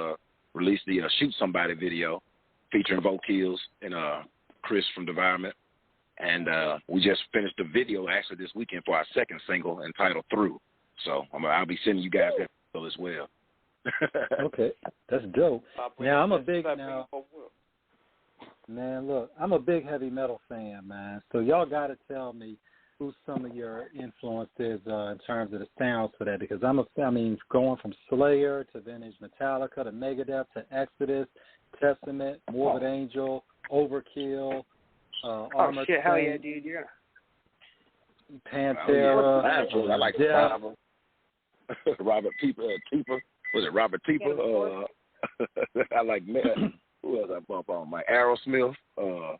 released the Shoot Somebody video featuring Vocals and Chris from Devirement. And we just finished the video actually this weekend for our second single entitled Through. So I'll be sending you guys that as well. Okay, that's dope. Now I'm a big man. Look, I'm a big heavy metal fan, man. So y'all got to tell me who some of your influences in terms of the sounds for that, because I mean, going from Slayer to vintage Metallica to Megadeth to Exodus, Testament, Morbid Angel, Overkill, Armored Saint, hell yeah, dude, you're Pantera. I like Robert Keeper. Was it Robert Tepper? I like who else I bump on? My Aerosmith. All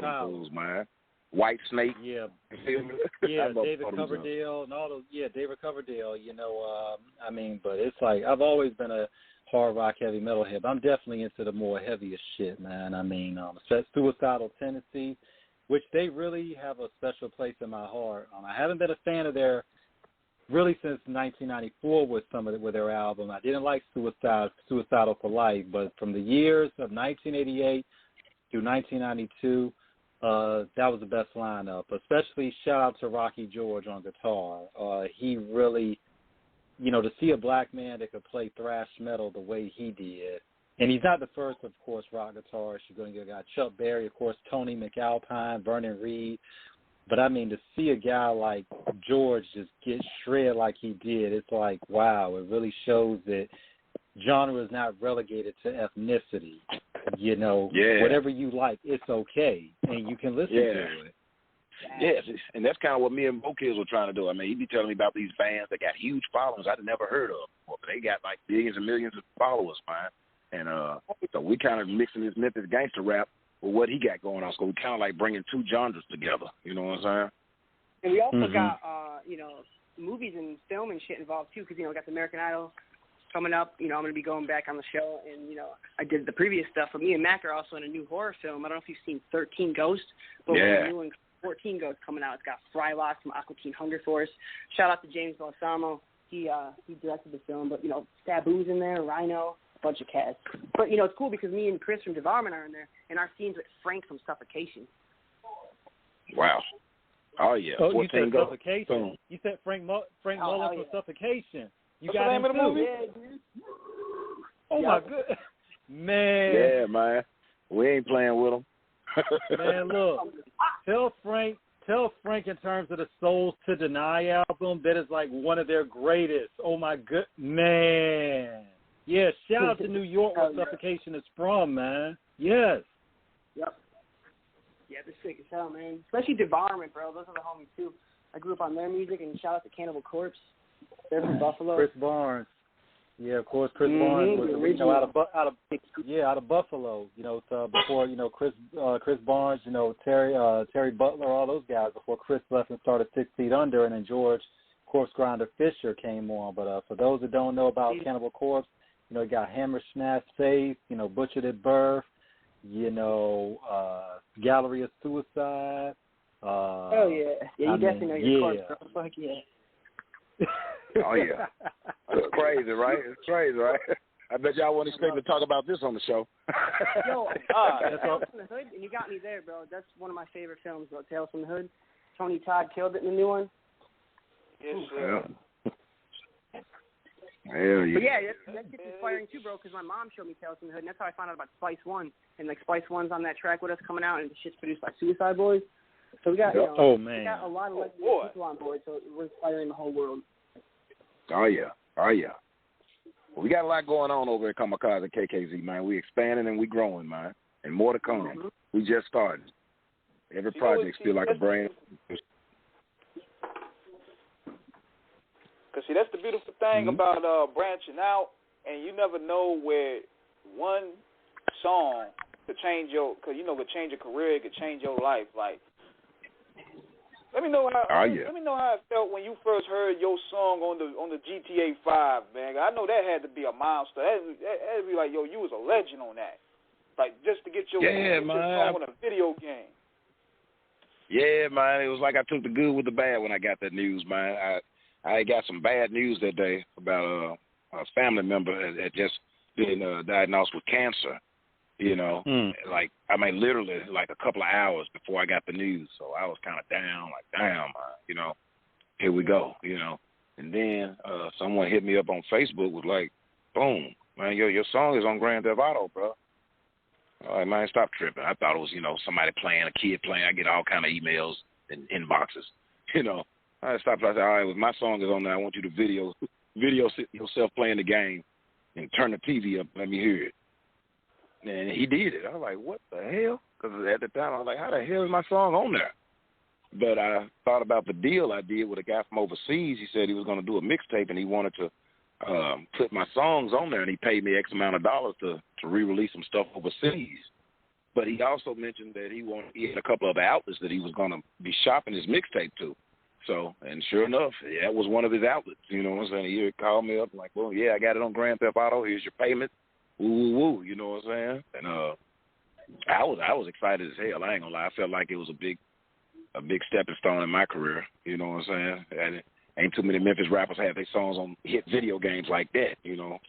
them fools, man. White Snake. Yeah, David Coverdale and all those. Yeah, David Coverdale. I mean, but it's like I've always been a hard rock, heavy metal head. But I'm definitely into the more heaviest shit, man. I mean, Suicidal Tendencies, which they really have a special place in my heart. I haven't been a fan of their really since 1994 with with their album. I didn't like Suicidal for Life, but from the years of 1988 through 1992. That was the best lineup, especially shout out to Rocky George on guitar. He really, to see a black man that could play thrash metal the way he did. And he's not the first, of course, rock guitarist. You're going to get Chuck Berry, of course, Tony McAlpine, Vernon Reed. But, I mean, to see a guy like George just get shred like he did, it's like, wow, it really shows that genre is not relegated to ethnicity. Whatever you like, it's okay, and you can listen to it. Yes, and that's kind of what me and Bo Kids were trying to do. I mean, he'd be telling me about these bands that got huge followings I'd never heard of before, but they got like billions and millions of followers, man. And so we kind of mixing this Memphis gangster rap with what he got going on. So we kind of like bringing two genres together. You know what I'm saying? And we also got, movies and film and shit involved too, because we got the American Idol coming up. I'm going to be going back on the show, and, I did the previous stuff. But me and Mac are also in a new horror film. I don't know if you've seen 13 Ghosts, but we're doing 14 Ghosts coming out. It's got Frylock from Aqua Teen Hunger Force. Shout out to James Balsamo. He directed the film, but, Sabu's in there, Rhino, a bunch of cats. But, it's cool because me and Chris from Devarman are in there, and our scenes with Frank from Suffocation. Wow. Oh, yeah. Oh, you said Suffocation. You said Frank Mullen from Suffocation. You got him too? Yeah, dude. Oh, my goodness. Man. Yeah, man. We ain't playing with him. Man, look. Tell Frank in terms of the Souls to Deny album, that is like one of their greatest. Oh, my good man. Yeah, shout out to New York where Suffocation is from, man. Yes. Yep. Yeah, they're sick as hell, man. Especially Devarman, bro. Those are the homies, too. I grew up on their music, and shout out to Cannibal Corpse. They're from Buffalo. Chris Barnes. Yeah, of course, Chris Barnes was original out of Buffalo. Before Chris Barnes, Terry Butler, all those guys before Chris left and started 6 Feet Under, and then George Corpse Grinder Fisher came on. But for those that don't know about Cannibal Corpse, you got Hammer Smash Faith, Butchered at Birth, Gallery of Suicide. Oh yeah, you definitely know your corpse, bro. Fuck yeah. Oh, yeah. It's crazy, right? It's crazy, right? I bet y'all wouldn't expect to talk about this on the show. Yo, Tales from the Hood, and you got me there, bro. That's one of my favorite films, bro, Tales from the Hood. Tony Todd killed it in the new one. Yes, sir. Hell yeah. But yeah, that's inspiring too, bro, because my mom showed me Tales from the Hood, and that's how I found out about Spice One. And, Spice One's on that track with us coming out, and the shit's produced by Suicide Boys. So we got, we got a lot of people on board, so we're inspiring the whole world. Oh, yeah. Well, we got a lot going on over at Kamikaze KKZ, man. We expanding and we growing, man. And more to come. Mm-hmm. We just started. Every project feel like a brand. Because, that's the beautiful thing about branching out, and you never know where one song could change could change your career, it could change your life. Like, let me know how it felt when you first heard your song on the GTA5, man. I know that had to be a milestone. That'd be like, yo, you was a legend on that. Like, just to get your song on a video game. Yeah, man. It was like I took the good with the bad when I got that news, man. I got some bad news that day about a family member that just been diagnosed with cancer. Literally like a couple of hours before I got the news. So I was kind of down, like, damn, here we go, And then someone hit me up on Facebook, was like, boom, man, your song is on Grand Theft Auto, bro. All right, man, stop tripping. I thought it was, somebody playing, a kid playing. I get all kind of emails and inboxes, I stopped. I said, all right, well, my song is on there. I want you to video yourself playing the game and turn the TV up. Let me hear it. And he did it. I was like, what the hell? Because at the time, I was like, how the hell is my song on there? But I thought about the deal I did with a guy from overseas. He said he was going to do a mixtape, and he wanted to put my songs on there, and he paid me X amount of dollars to re-release some stuff overseas. But he also mentioned that he had a couple of outlets that he was going to be shopping his mixtape to. So, and sure enough, that was one of his outlets. You know what I'm saying? He called me up like, well, yeah, I got it on Grand Theft Auto. Here's your payment. Woo, woo, woo. You know what I'm saying? And I was excited as hell. I ain't gonna lie. I felt like it was a big stepping stone in my career. You know what I'm saying? And ain't too many Memphis rappers have their songs on hit video games like that. You know.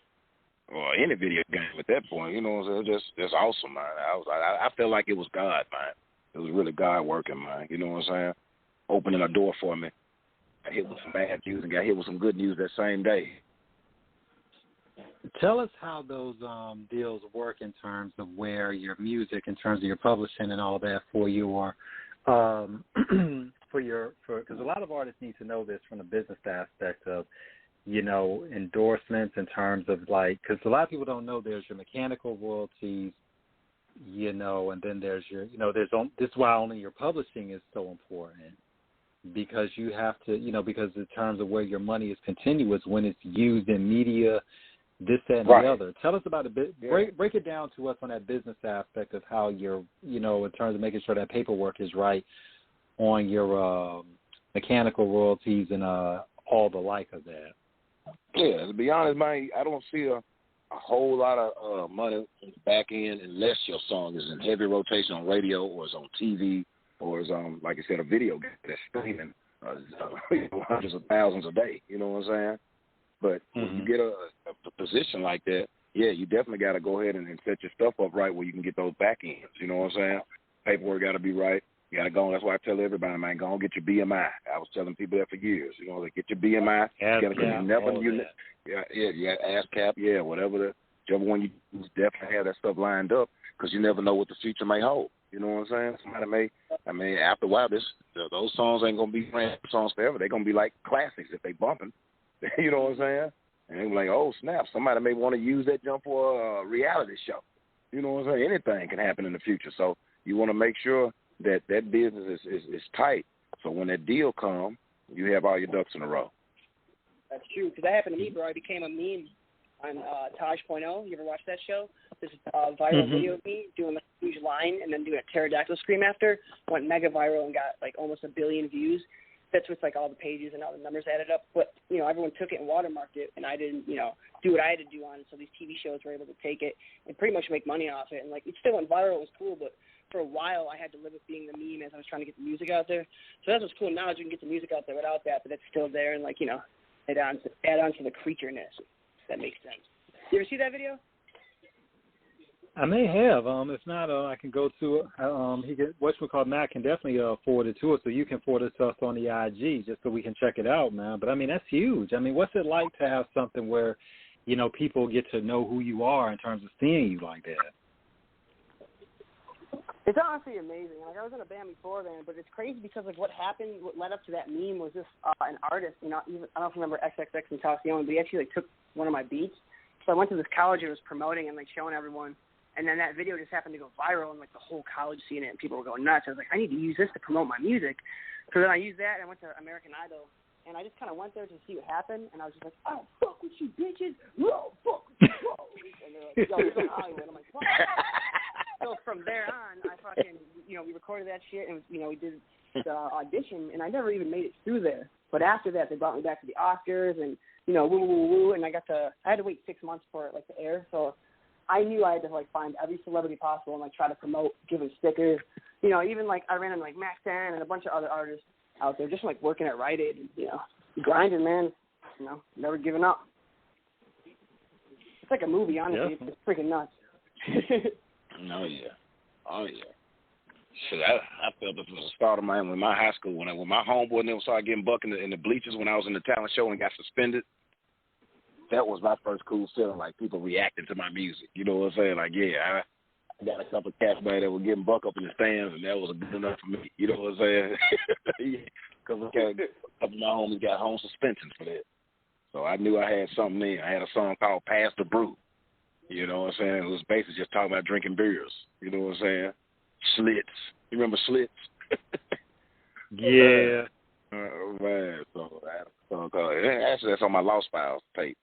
Or any video game at that point, you know what I'm saying? Just awesome, man. I felt like it was God, man. It was really God working, man. You know what I'm saying? Opening a door for me. I hit with some bad news and got hit with some good news that same day. Tell us how those deals work in terms of where your music, in terms of your publishing and all that for your, because a lot of artists need to know this from the business aspect of, you know, endorsements in terms of like, because a lot of people don't know there's your mechanical royalties, you know, and then there's your, you know, this is why only your publishing is so important, because you have to, you know, because in terms of where your money is continuous when it's used in media, this, that, and the other. Tell us about it. Break it down to us on that business aspect of how you're, you know, in terms of making sure that paperwork is right on your mechanical royalties and all the like of that. Yeah, to be honest, man, I don't see a whole lot of money back end unless your song is in heavy rotation on radio or is on TV or is on, like I said, a video game that's streaming hundreds of thousands a day. You know what I'm saying? But when you get a position like that, yeah, you definitely got to go ahead and set your stuff up right where you can get those back ends. You know what I'm saying? Paperwork got to be right. You got to go. That's why I tell everybody, man, go and get your BMI. I was telling people that for years. You know, like get your BMI. ASCAP, whichever one you use, definitely have that stuff lined up because you never know what the future may hold. You know what I'm saying? Somebody may, after a while, those songs ain't gonna be brand songs forever. They're gonna be like classics if they bumping. You know what I'm saying? And they're like, oh snap, somebody may want to use that jump for a reality show. You know what I'm saying? Anything can happen in the future. So you want to make sure that business is tight. So when that deal comes, you have all your ducks in a row. That's true. Because that happened to me, bro. I became a meme on Taj.0. You ever watch that show? This viral video of me doing a huge line and then doing a pterodactyl scream after. Went mega viral and got like almost 1 billion views. That's with like all the pages and all the numbers added up. But, you know, everyone took it and watermarked it, and I didn't, you know, do what I had to do on it. So these TV shows were able to take it and pretty much make money off it. And, like, it still went viral. It was cool, but for a while I had to live with being the meme as I was trying to get the music out there. So that's what's cool now is you can get the music out there without that, but it's still there and, like, you know, add on to the creatureness, if that makes sense. You ever see that video? I may have. If not, I can go to Matt can definitely forward it to us, so you can forward it to us on the IG just so we can check it out, man. But I mean, that's huge. I mean, what's it like to have something where, you know, people get to know who you are in terms of seeing you like that? It's honestly amazing. Like, I was in a band before then, but it's crazy because like what happened, what led up to that meme was just an artist. You know, even I don't know if you remember XXX and Tacion, but he actually like took one of my beats. So I went to this college and was promoting and like showing everyone. And then that video just happened to go viral, and like the whole college seen it, and people were going nuts. I was like, I need to use this to promote my music. So then I used that, and I went to American Idol, and I just kind of went there to see what happened, and I was just like, I don't fuck with you bitches, no, fuck with you, bro. And they're like, yo, you're in Hollywood. I'm like, fuck. So from there on, I fucking, you know, we recorded that shit, and, you know, we did the audition, and I never even made it through there. But after that, they brought me back to the Oscars, and, you know, woo, and I had to wait 6 months for it, like, to air, so I knew I had to, like, find every celebrity possible and, like, try to promote, give them stickers. You know, even, like, I ran into, like, MACK and a bunch of other artists out there just, like, working at Rite Aid, you know, grinding, man, you know, never giving up. It's like a movie, honestly. Yeah. It's freaking nuts. Oh, yeah. Shit, I felt it from the start of with my high school. When my homeboy and them started getting bucked in the bleachers when I was in the talent show and got suspended, that was my first cool feeling, like people reacting to my music. You know what I'm saying? Like, yeah, I got a couple of cats that were getting buck up in the stands, and that was good enough for me. You know what I'm saying? Because a couple of my homies got home suspensions for that. So I knew I had something in. I had a song called Pass the Brew. You know what I'm saying? It was basically just talking about drinking beers. You know what I'm saying? Slits. You remember Slits? Yeah. Oh, man. So I had a song called, actually, that's on my Lost Files tape.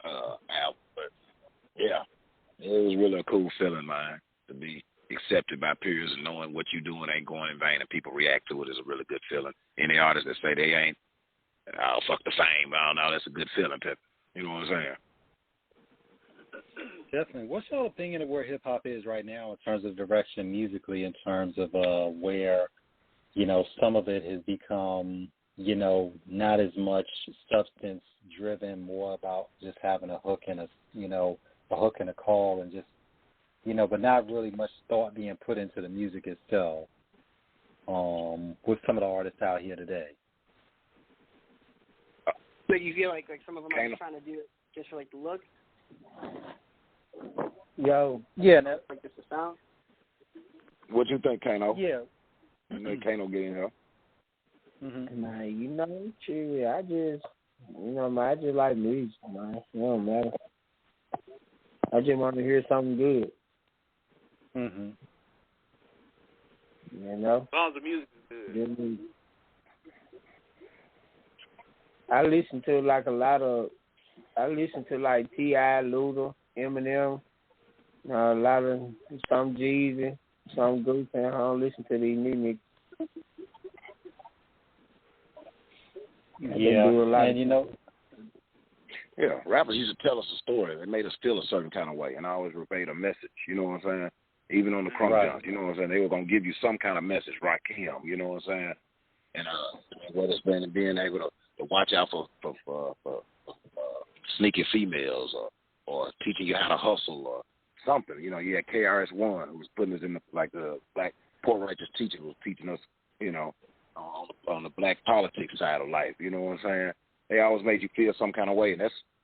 album. But yeah, it was really a cool feeling, man, to be accepted by peers and knowing what you're doing ain't going in vain and people react to it is a really good feeling. Any artists that say they ain't, oh, fuck the fame, I don't know, that's a good feeling, Pip. You know what I'm saying? Definitely. What's your opinion of where hip-hop is right now in terms of direction musically, in terms of where, you know, some of it has become, you know, not as much substance-driven, more about just having a hook and a, you know, a hook and a call and just, you know, but not really much thought being put into the music itself with some of the artists out here today? So you feel like some of them are trying to do it just for, like, the look? Yo. Yeah. Like just the sound? What you think, Kano? Yeah. Kano get in here. Mm-hmm. Man, you know, shit, I just, you know, man, I just like music, man. It don't matter. I just want to hear something good. Mm-hmm. You know? As long as the music is good. Good. I listen to like a lot of, I listen to like T.I., Luda, Eminem, a lot of some Jeezy, some Goose, and I don't listen to these new niggas. Yeah, and you know. Yeah, rappers used to tell us a story. They made us feel a certain kind of way, and I always relayed a message. You know what I'm saying? Even on the crunk Right. jump, you know what I'm saying? They were gonna give you some kind of message, Rakim. You know what I'm saying? And whether it's been being able to watch out for sneaky females, or teaching you how to hustle, or something. You know, you had KRS-One who was putting us in the black poor righteous teacher who was teaching us, you know, on the black politics side of life. You know what I'm saying? They always made you feel some kind of way, and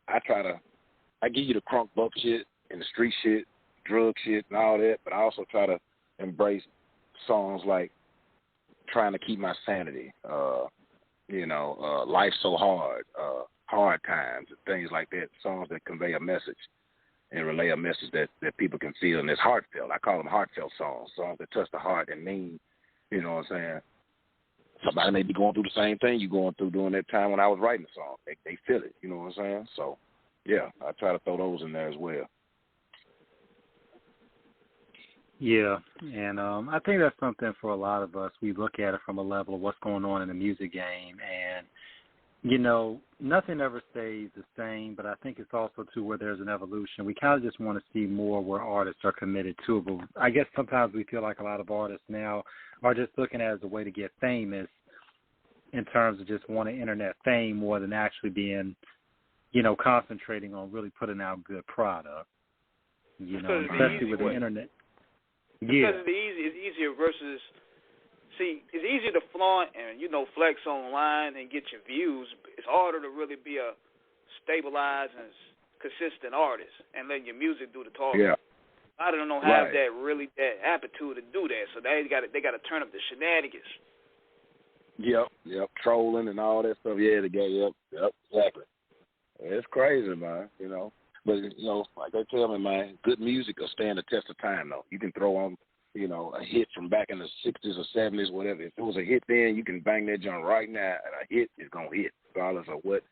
I give you the crunk buck shit and the street shit, drug shit and all that, but I also try to embrace songs like Trying to Keep My Sanity, Life's So Hard, Hard Times, and things like that, songs that convey a message and relay a message that people can feel, and it's heartfelt. I call them heartfelt songs that touch the heart and mean, you know what I'm saying? Somebody may be going through the same thing you're going through during that time when I was writing the song. They feel it, you know what I'm saying? So, yeah, I try to throw those in there as well. Yeah, and I think that's something for a lot of us. We look at it from a level of what's going on in the music game, and, you know, nothing ever stays the same, but I think it's also, too, where there's an evolution. We kind of just want to see more where artists are committed to it, but I guess sometimes we feel like a lot of artists now are just looking at it as a way to get famous in terms of just wanting internet fame more than actually being, you know, concentrating on really putting out good product, you know, especially with the internet. Because it's easier versus, see, it's easier to flaunt and, you know, flex online and get your views. It's harder to really be a stabilized and consistent artist and letting your music do the talking. Yeah. A lot of them don't have that aptitude to do that, so they got to turn up the shenanigans. Yep, trolling and all that stuff. Yeah, yep, exactly. It's crazy, man, you know. But, you know, like they tell me, man, good music will stand the test of time, though. You can throw on, you know, a hit from back in the 60s or 70s, whatever. If it was a hit then, you can bang that joint right now, and a hit is going to hit, regardless of what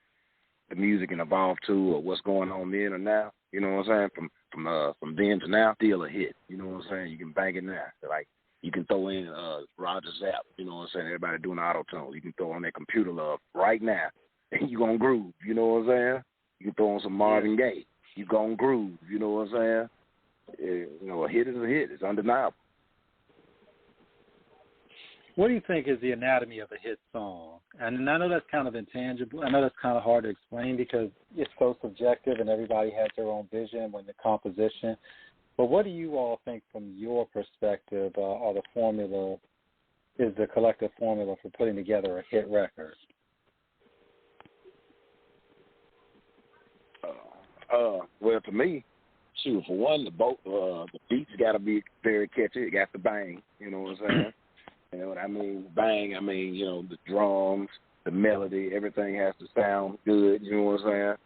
the music can evolve to or what's going on then or now. You know what I'm saying? From then to now, still a hit. You know what I'm saying? You can bang it now. Like, you can throw in Roger Zapp, you know what I'm saying? Everybody doing auto-tune. You can throw on that Computer Love right now, and you're going to groove. You know what I'm saying? You can throw on some Marvin Gaye. You gon' groove, you know what I'm saying? You know, a hit is a hit. It's undeniable. What do you think is the anatomy of a hit song? And I know that's kind of intangible. I know that's kind of hard to explain because it's so subjective and everybody has their own vision when the composition. But what do you all think from your perspective are the formula, is the collective formula for putting together a hit record? Well, to me, shoot, for one, the beats got to be very catchy. It got to bang, you know what I'm saying? You know what I mean? Bang, I mean, you know, the drums, the melody, everything has to sound good, you know what I'm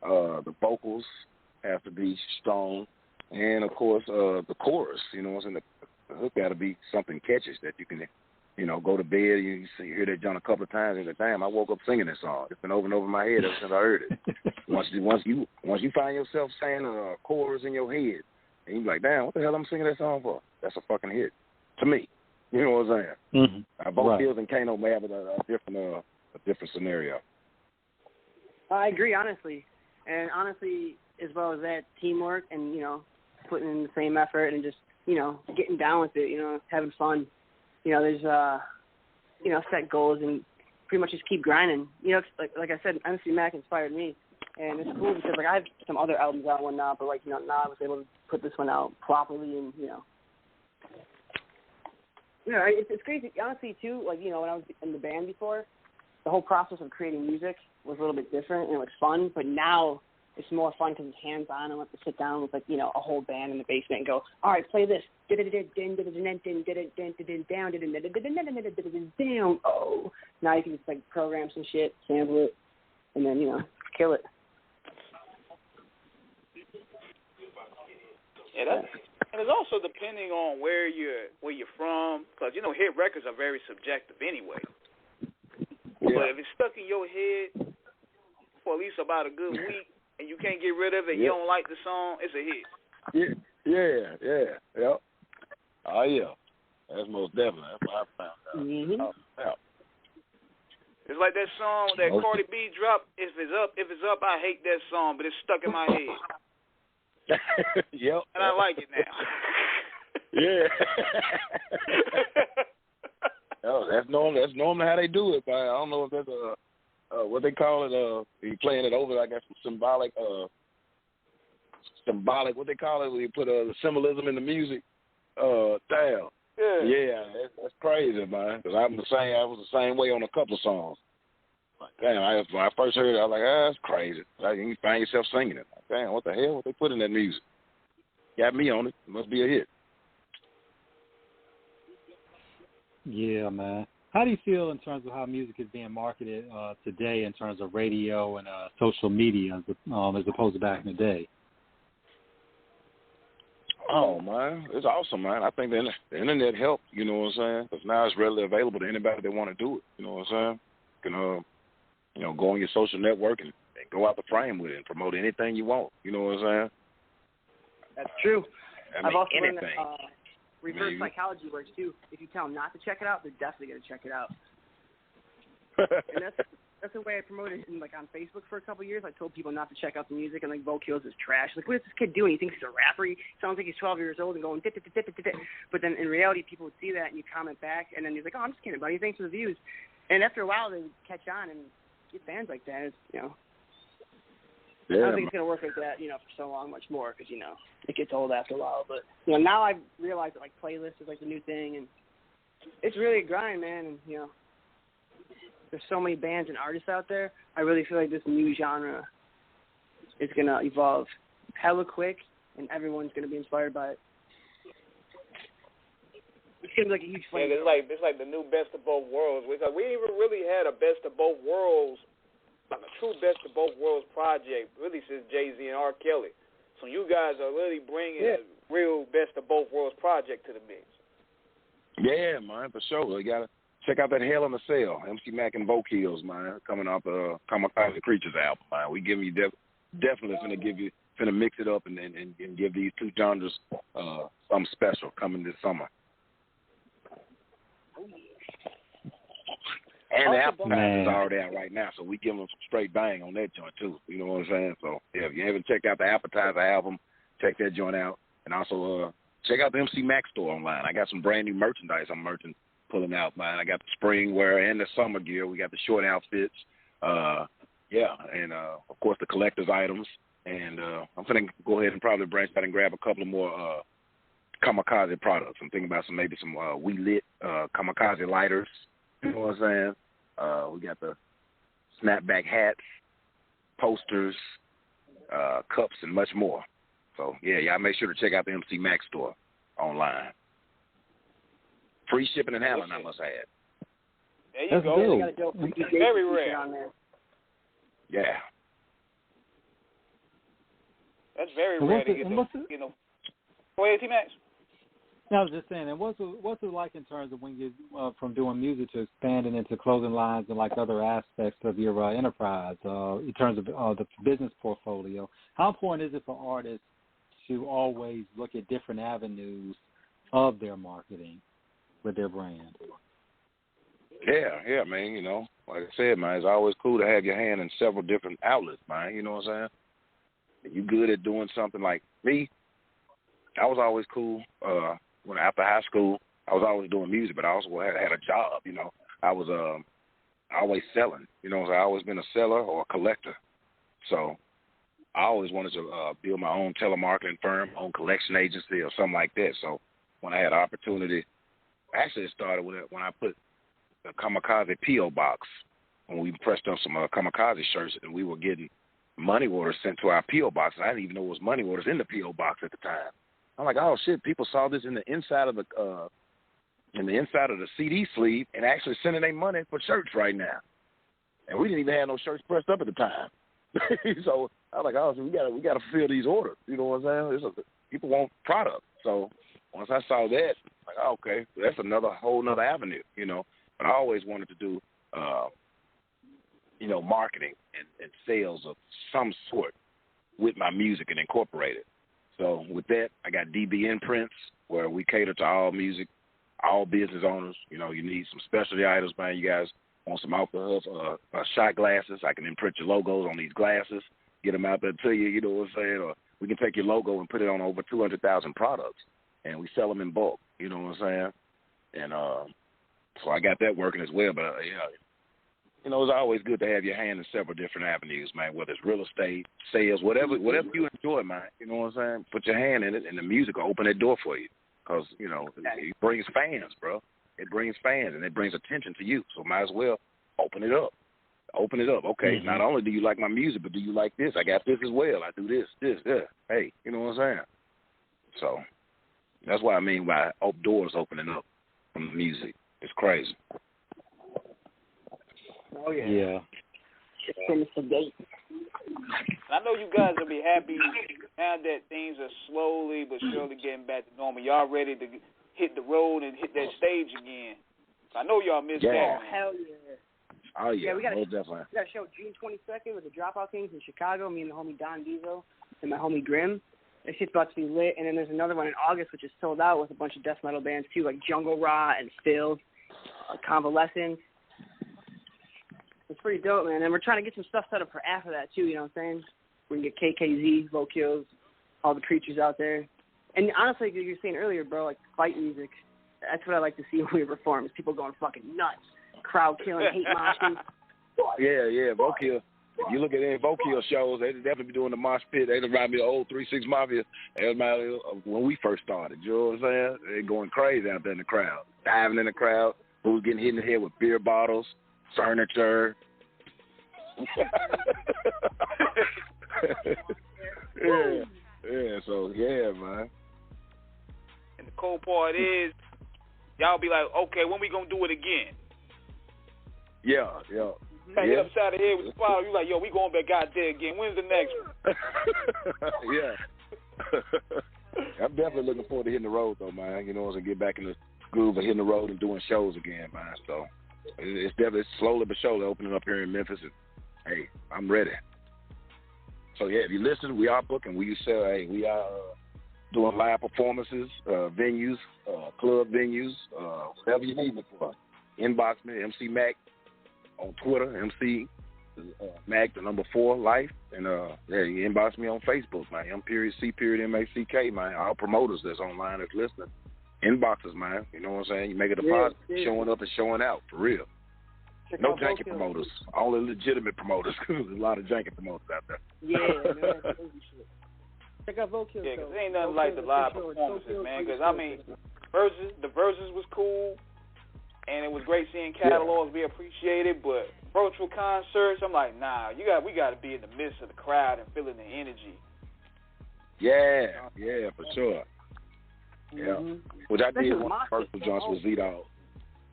saying? The vocals have to be strong. And, of course, the chorus, you know what I'm saying? The hook got to be something catchy that you can you know, go to bed, you hear that joint a couple of times, and you're like, damn, I woke up singing this song. It's been over and over in my head ever since I heard it. Once you find yourself saying a chorus in your head, and you're like, damn, what the hell I'm singing that song for? That's a fucking hit to me. You know what I'm saying? Mm-hmm. Both Kills and Kano may have a different scenario. I agree, honestly. And honestly, as well as that, teamwork and, you know, putting in the same effort and just, you know, getting down with it, you know, having fun. You know, there's, you know, set goals and pretty much just keep grinding. You know, like I said, MC Mack inspired me. And it's cool because, like, I have some other albums out one now, but, like, you know, now I was able to put this one out properly and, you know. You know, it's crazy. Honestly, too, like, you know, when I was in the band before, the whole process of creating music was a little bit different and it was fun, but now it's more fun because it's hands-on. I don't have to sit down with, like, you know, a whole band in the basement and go, all right, play this. Oh, now you can just, like, program some shit, sample it, and then, you know, kill it. Yeah, and it's also depending on where you're from, because, you know, hit records are very subjective anyway. Yeah. But if it's stuck in your head for at least about a good week and you can't get rid of it, you don't like the song, it's a hit. Yeah. Oh, yeah. That's most definitely. That's what I found out. Mm-hmm. Yeah. It's like that song that Cardi B dropped, If It's Up, I hate that song, but it's stuck in my head. Yep. And I like it now. Yeah. Oh, that's normally how they do it. But I don't know if that's what they call it. You playing it over, I guess, symbolic. What they call it when you put the symbolism in the music. Damn. Yeah, that's crazy, man. Because I was the same way on a couple of songs. Like, damn, when I first heard it, I was like, that's crazy. Like, you find yourself singing it. Like, damn, what the hell? What they put in that music? Got me on it. It must be a hit. Yeah, man. How do you feel in terms of how music is being marketed today in terms of radio and social media as opposed to back in the day? Oh, man, it's awesome, man. I think the internet helped, you know what I'm saying? Because now it's readily available to anybody that want to do it, you know what I'm saying? You can, you know, go on your social network and go out the frame with it and promote anything you want, you know what I'm saying? That's true. I've also anything. learned that reverse psychology works, too. If you tell them not to check it out, they're definitely going to check it out. And that's the way I promoted it, like, on Facebook for a couple of years. I told people not to check out the music, and, like, Vocals is trash. Like, what is this kid doing? He thinks he's a rapper. He sounds like he's 12 years old and going, but then in reality, people would see that, and you comment back, and then he's like, oh, I'm just kidding, buddy. Thanks for the views. And after a while, they would catch on and get fans like that. It's, you know. I don't think it's going to work like that, you know, for so long, much more, because, you know, it gets old after a while. But, you know, now I've realized that, like, playlists is, like, the new thing, and it's really a grind, man, and, you know, there's so many bands and artists out there. I really feel like this new genre is going to evolve hella quick, and everyone's going to be inspired by it. It's going to be like a huge flame. Yeah, it's like the new best of both worlds. We even really had a best of both worlds, like a true best of both worlds project, really since Jay-Z and R. Kelly. So you guys are really bringing a real best of both worlds project to the mix. Yeah, man, for sure. You got to check out that Hell in a Cell, MC Mack and Vocals, man, coming off the Kamikaze Creatures album, man. We give you definitely finna mix it up and give these two genres something special coming this summer. And the Appetizer is already out right now, so we give them some straight bang on that joint, too. You know what I'm saying? So, yeah, if you haven't checked out the Appetizer album, check that joint out. And also check out the MC Mack store online. I got some brand new merchandise I'm pulling out, man. I got the spring wear and the summer gear. We got the short outfits. And, of course, the collector's items. And I'm going to go ahead and probably branch out and grab a couple of more Kamikaze products. I'm thinking about some We Lit Kamikaze lighters. You know what I'm saying? We got the snapback hats, posters, cups, and much more. So, yeah, y'all make sure to check out the MC Mack store online. Free shipping and handling, I must add. There you go. Very rare. Yeah. That's very rare to get those, you know. Go ahead, T-Max. No, I was just saying, and what's it like in terms of when you from doing music to expanding into clothing lines and like other aspects of your enterprise in terms of the business portfolio? How important is it for artists to always look at different avenues of their marketing with their brand? Yeah, man, you know, like I said, man, it's always cool to have your hand in several different outlets, man, you know what I'm saying? You good at doing something like me, I was always cool. When after high school, I was always doing music, but I also had a job, you know. I was always selling, you know, I always been a seller or a collector. So I always wanted to build my own telemarketing firm, own collection agency or something like that. So when I had an opportunity, actually it started with when I put the Kamikaze P.O. box, when we pressed up some Kamikaze shirts and we were getting money orders sent to our P.O. box. I didn't even know it was money orders in the P.O. box at the time. I'm like, oh shit! People saw this in the inside of the CD sleeve and actually sending their money for shirts right now. And we didn't even have no shirts pressed up at the time. So I was like, oh, so we gotta fulfill these orders. You know what I'm saying? People want product. So once I saw that, like, oh, okay, that's whole nother avenue. You know, but I always wanted to do, you know, marketing and sales of some sort with my music and incorporate it. So with that, I got DB Imprints, where we cater to all music, all business owners. You know, you need some specialty items, man. You guys want some shot glasses? I can imprint your logos on these glasses, get them out there to you, you know what I'm saying? Or we can take your logo and put it on over 200,000 products, and we sell them in bulk, you know what I'm saying? And so I got that working as well. But, you know, it's always good to have your hand in several different avenues, man, whether it's real estate, sales, whatever you enjoy, man. You know what I'm saying? Put your hand in it, and the music will open that door for you because, you know, it brings fans, bro. It brings fans, and it brings attention to you. So might as well open it up. Open it up. Okay, Not only do you like my music, but do you like this? I got this as well. I do this. Yeah. Hey, you know what I'm saying? So that's what I mean by doors opening up from the music. It's crazy. Oh, yeah. Yeah. Finish the gate. I know you guys will be happy now that things are slowly but surely getting back to normal. Y'all ready to hit the road and hit that stage again. I know y'all missed that. Oh, hell yeah. Oh, yeah, we got definitely. We got a show June 22nd with the Dropout Kings in Chicago, me and the homie Don Diesel and my homie Grim. That shit's about to be lit. And then there's another one in August, which is sold out with a bunch of death metal bands, too, like Jungle Rot and Stills, Convalescence. It's pretty dope, man. And we're trying to get some stuff set up for after that, too, you know what I'm saying? We can get KKZ, Vocals, all the preachers out there. And honestly, like you were saying earlier, bro, like fight music, that's what I like to see when we perform, is people going fucking nuts. Crowd killing, hate moshing. Yeah, Vokill. If you look at any Vokill shows, they definitely be doing the mosh pit. They remind me of old 3-6 Mafia. They remind me of when we first started. You know what I'm saying? They're going crazy out there in the crowd. Diving in the crowd. Who's getting hit in the head with beer bottles, furniture. Yeah, so, yeah, man. And the cool part is, y'all be like, okay, when we going to do it again? Yeah. Hit upside the head with the bottle. You like, yo, we going back out there again. When's the next one? Yeah. I'm definitely looking forward to hitting the road, though, man. You know, as I get back in the groove of hitting the road and doing shows again, man. So it's definitely slowly but surely opening up here in Memphis. And, hey, I'm ready. So, yeah, if you listen, we are booking. We are doing live performances, venues, club venues, whatever you need me for. Inbox me, MC Mack on Twitter, MC Mack, the number 4 Life, and you inbox me on Facebook, man. M.C.MACK, man. All promoters that's online that's listening. Inboxes, man. You know what I'm saying? You make a deposit, showing up and showing out, for real. No janky promoters, only legitimate promoters. There's a lot of janky promoters out there. Yeah, man. Check out Vokill. Yeah, because ain't nothing like the live performances, man. Because, I mean, the verses was cool, and it was great seeing catalogs be appreciated, but virtual concerts, I'm like, nah, we got to be in the midst of the crowd and feeling the energy. Yeah, for sure. Yeah, which I did one of the virtual joints with Z-Dog.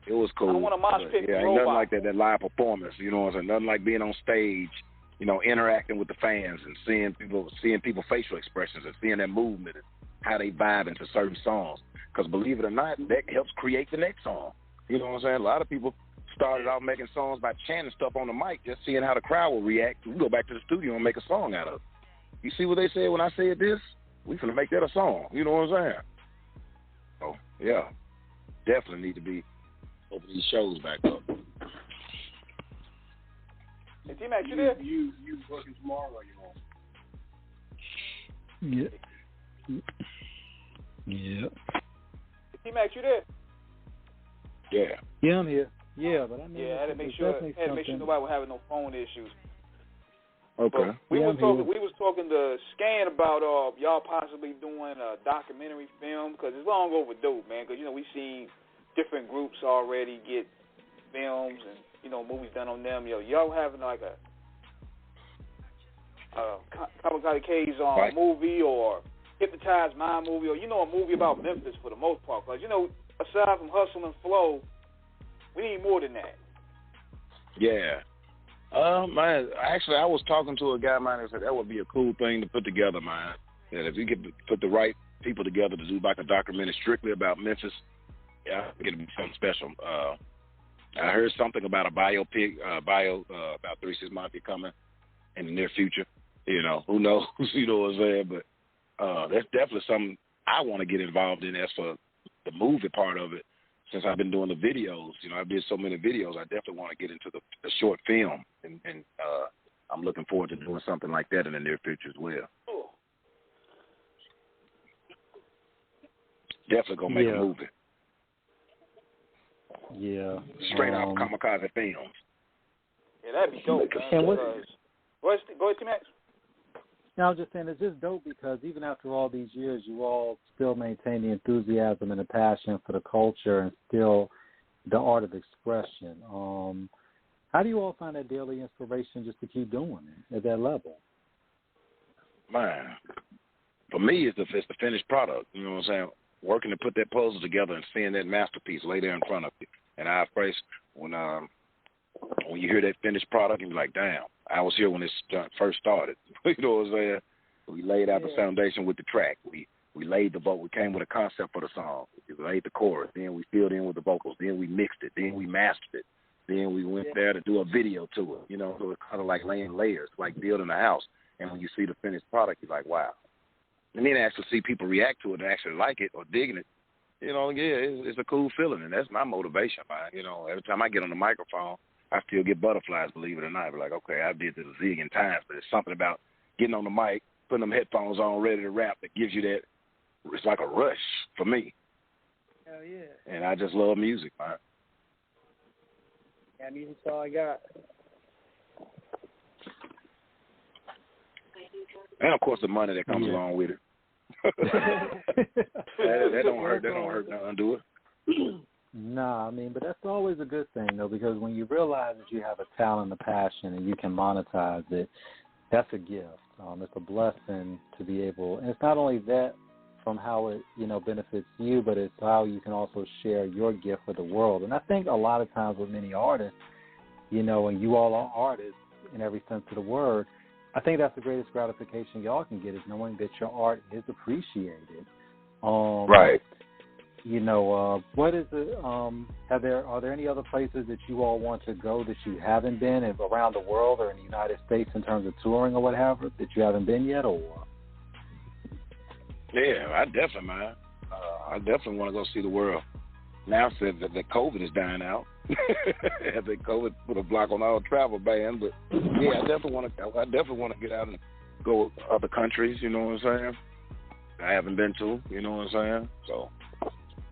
It was cool. I want a mosh pit. Yeah, ain't nothing like that live performance. You know what I'm saying? Nothing like being on stage, you know, interacting with the fans and seeing people facial expressions and seeing their movement and how they vibe into certain songs. Because believe it or not, that helps create the next song. You know what I'm saying? A lot of people started off making songs by chanting stuff on the mic, just seeing how the crowd will react. We go back to the studio and make a song out of it. You see what they said when I said this? We finna make that a song. You know what I'm saying? So, yeah. Definitely need to be open these shows back up. Hey, T-Mac, you there? You working tomorrow or you won't? Yeah. Yeah. Hey, T-Mac, you there? Yeah. Yeah, I'm here. Yeah, but I mean, I had to make sure nobody was having no phone issues. Okay. But we was talking to Scan about y'all possibly doing a documentary film, because it's long overdue, man. Because we seen different groups already get films and movies done on them. Y'all having like a Kamikaze K's movie or Hypnotized Mind movie, or a movie about Memphis for the most part. Because aside from Hustle and Flow, we need more than that. Yeah. Man, actually, I was talking to a guy, man, that said that would be a cool thing to put together, man. That if you could put the right people together to do like a documentary strictly about Memphis, yeah, I think it'd be something special. I heard something about a biopic, about 3 6 Mafia coming in the near future. Who knows? You know what I'm saying? But that's definitely something I want to get involved in as for the movie part of it. Since I've been doing the videos, I did so many videos, I definitely want to get into the short film, and I'm looking forward to doing something like that in the near future as well. Cool. Definitely gonna make a movie. Yeah. Straight out Kamikaze Films. Yeah, that'd be dope, man. And go ahead, T-Max. No, I was just saying it's just dope because even after all these years, you all still maintain the enthusiasm and the passion for the culture and still the art of expression. How do you all find that daily inspiration just to keep doing it at that level? Man, for me, it's the finished product. You know what I'm saying? Working to put that puzzle together and seeing that masterpiece lay there in front of you. And I first, when you hear that finished product, you're like, damn, I was here when this first started. You know what I'm saying? We laid out the foundation with the track. We laid the vocal. We came with a concept for the song. We laid the chorus. Then we filled in with the vocals. Then we mixed it. Then we mastered it. Then we went there to do a video to it. So it's kind of like laying layers, like building a house. And when you see the finished product, you're like, wow. And then actually see people react to it and actually like it or digging it. It's a cool feeling, and that's my motivation, man. Every time I get on the microphone, I still get butterflies, believe it or not. But like, okay, I did this a zillion times, but it's something about getting on the mic, putting them headphones on, ready to rap, that gives you that. It's like a rush for me. Hell yeah. And I just love music, man. Yeah, music's all I got. And of course, the money that comes along with it. that don't hurt. That don't hurt nothing, do it? Nah, but that's always a good thing, though, because when you realize that you have a talent, a passion, and you can monetize it, that's a gift. It's a blessing to be able, and it's not only that from how it, benefits you, but it's how you can also share your gift with the world. And I think a lot of times with many artists, and you all are artists in every sense of the word, I think that's the greatest gratification y'all can get is knowing that your art is appreciated. Right. What is it? Are there any other places that you all want to go that you haven't been around the world or in the United States in terms of touring or whatever that you haven't been yet, or? Yeah, I definitely, man. I definitely want to go see the world. Now said that COVID is dying out. I think COVID put a block on all travel ban, but yeah, I definitely want to get out and go to other countries. You know what I'm saying? I haven't been to. You know what I'm saying? So,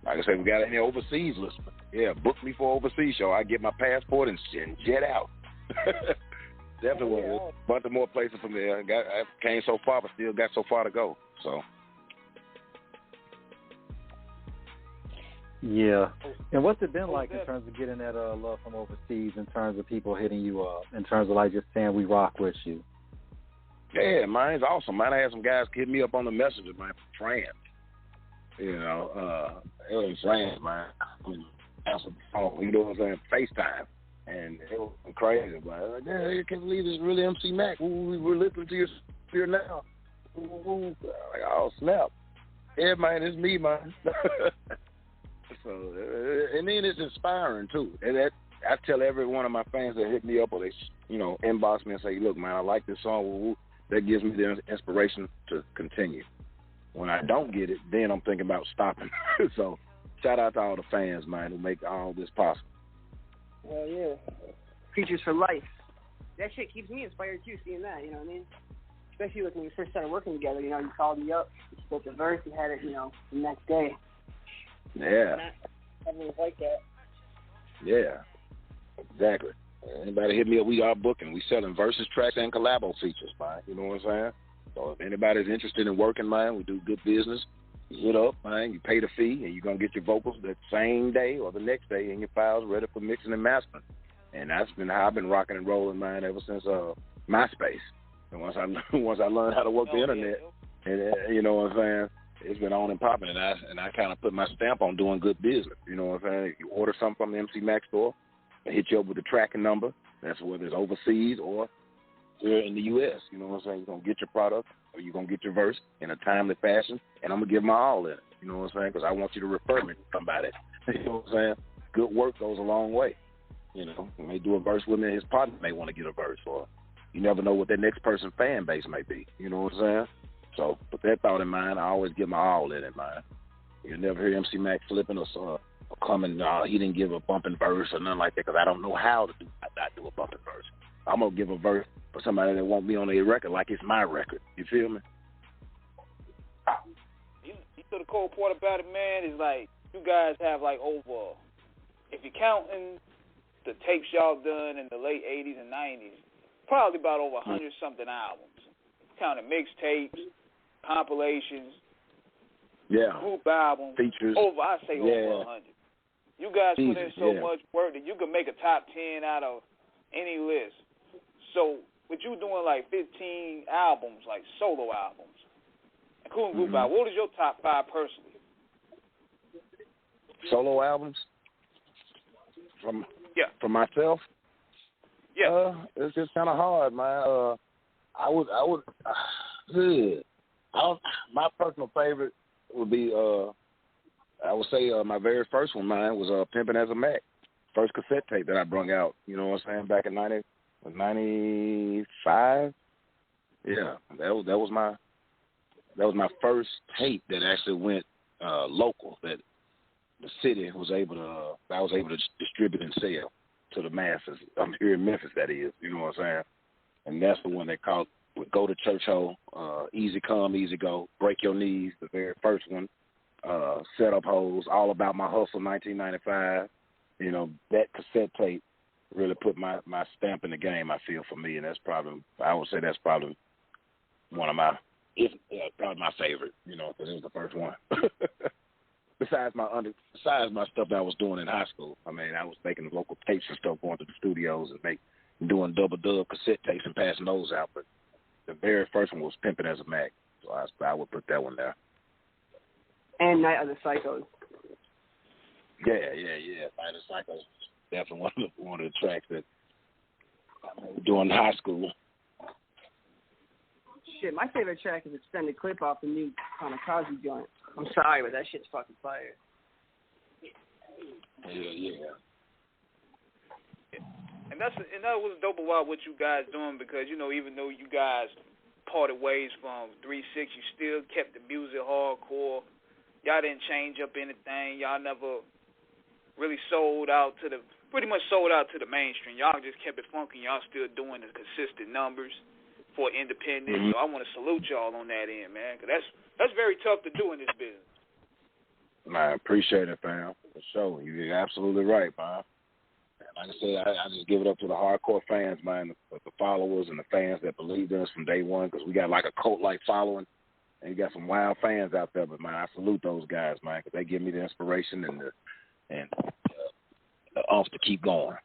like I said, we got any overseas listeners? Yeah, book me for overseas show. I get my passport and jet out. Definitely want a bunch of more places from there. I came so far, but still got so far to go. So. Yeah. And what's it been like in terms of getting that love from overseas, in terms of people hitting you up, in terms of like just saying we rock with you? Yeah, man, it's awesome, man. I had some guys hit me up on the messenger, man, from France. It was France, man. Answer the phone, you know what I'm saying? FaceTime. And it was crazy, but I was like, I can't believe it's really MC Mack. We're listening to your spirit now. Like, oh, snap. Yeah, man, it's me, man. So, and then it's inspiring too. And that I tell every one of my fans that hit me up or they, inbox me and say, "Look, man, I like this song." Woo-woo. That gives me the inspiration to continue. When I don't get it, then I'm thinking about stopping. So, shout out to all the fans, man, who make all this possible. Well, yeah. Creatures for life. That shit keeps me inspired too, seeing that, you know what I mean? Especially like when we first started working together, you called me up, you spoke the verse, you had it, the next day. Yeah. Everyone's like that. Yeah, exactly. Anybody hit me up, we are booking. We selling versus tracks and collabo features, man. You know what I'm saying? So if anybody's interested in working, man, we do good business. You hit up, man, you pay the fee, and you're going to get your vocals that same day or the next day in your files ready for mixing and mastering. And that's been how I've been rocking and rolling, man, ever since MySpace. And once I learned how to work the internet, and you know what I'm saying, it's been on and popping, and I kind of put my stamp on doing good business. You know what I'm saying? If you order something from the MC Mac store, they hit you up with the tracking number. That's whether it's overseas or here in the U.S. You know what I'm saying? You're going to get your product or you're going to get your verse in a timely fashion, and I'm going to give my all in it. You know what I'm saying? Because I want you to refer me to somebody. You know what I'm saying? Good work goes a long way. When they do a verse with me, his partner may want to get a verse, or you never know what that next person's fan base may be. You know what I'm saying? So with that thought in mind, I always give my all in it, man. You'll never hear MC Mac flipping or coming, he didn't give a bumping verse or nothing like that, because I don't know how to not do a bumping verse. I'm going to give a verse for somebody that want me on their record like it's my record. You feel me? You know the cold part about it, man, is like you guys have like over, if you're counting the tapes y'all done in the late 80s and 90s, probably about over 100-something albums. Counting mixtapes, compilations, group albums, features. Over 100. You guys put in so much work that you can make a top 10 out of any list. So with you doing like 15 albums, like solo albums, including group albums, what is your top 5 personally? Solo albums? From myself? Yeah. It's just kind of hard, man. My personal favorite would be, I would say my very first one, mine, was Pimpin' as a Mac. First cassette tape that I brung out, you know what I'm saying, back in 95. Yeah, that was my first tape that actually went local, that the city was able to, I was able to distribute and sell to the masses. I'm here in Memphis, that is, you know what I'm saying? And that's the one they called Go to Church Hole, Easy Come, Easy Go, Break Your Knees, the very first one, Set Up Holes, All About My Hustle, 1995. That cassette tape really put my stamp in the game, I feel, for me, and I would say that's probably one of probably my favorite, because it was the first one. Besides my stuff that I was doing in high school. I mean, I was making local tapes and stuff, going to the studios and doing double dub cassette tapes and passing those out. But the very first one was Pimpin' as a Mac, so I would put that one there. And Night of the Psychos. Yeah. Night of the Psychos, definitely one of the tracks that I was doing in high school. Shit, my favorite track is Extended Clip off the new Kamikaze joint. I'm sorry, but that shit's fucking fire. Yeah. And that was dope about what you guys doing, because even though you guys parted ways from 3-6, you still kept the music hardcore. Y'all didn't change up anything. Y'all never really pretty much sold out to the mainstream. Y'all just kept it funky. Y'all still doing the consistent numbers for independent. So I want to salute y'all on that end, man, because that's very tough to do in this business. I appreciate it, fam. For sure. You're absolutely right, man. Like I said, I just give it up to the hardcore fans, man, the followers and the fans that believed in us from day one, because we got like a cult-like following, and you got some wild fans out there. But, man, I salute those guys, man, because they give me the inspiration and the oomph to keep going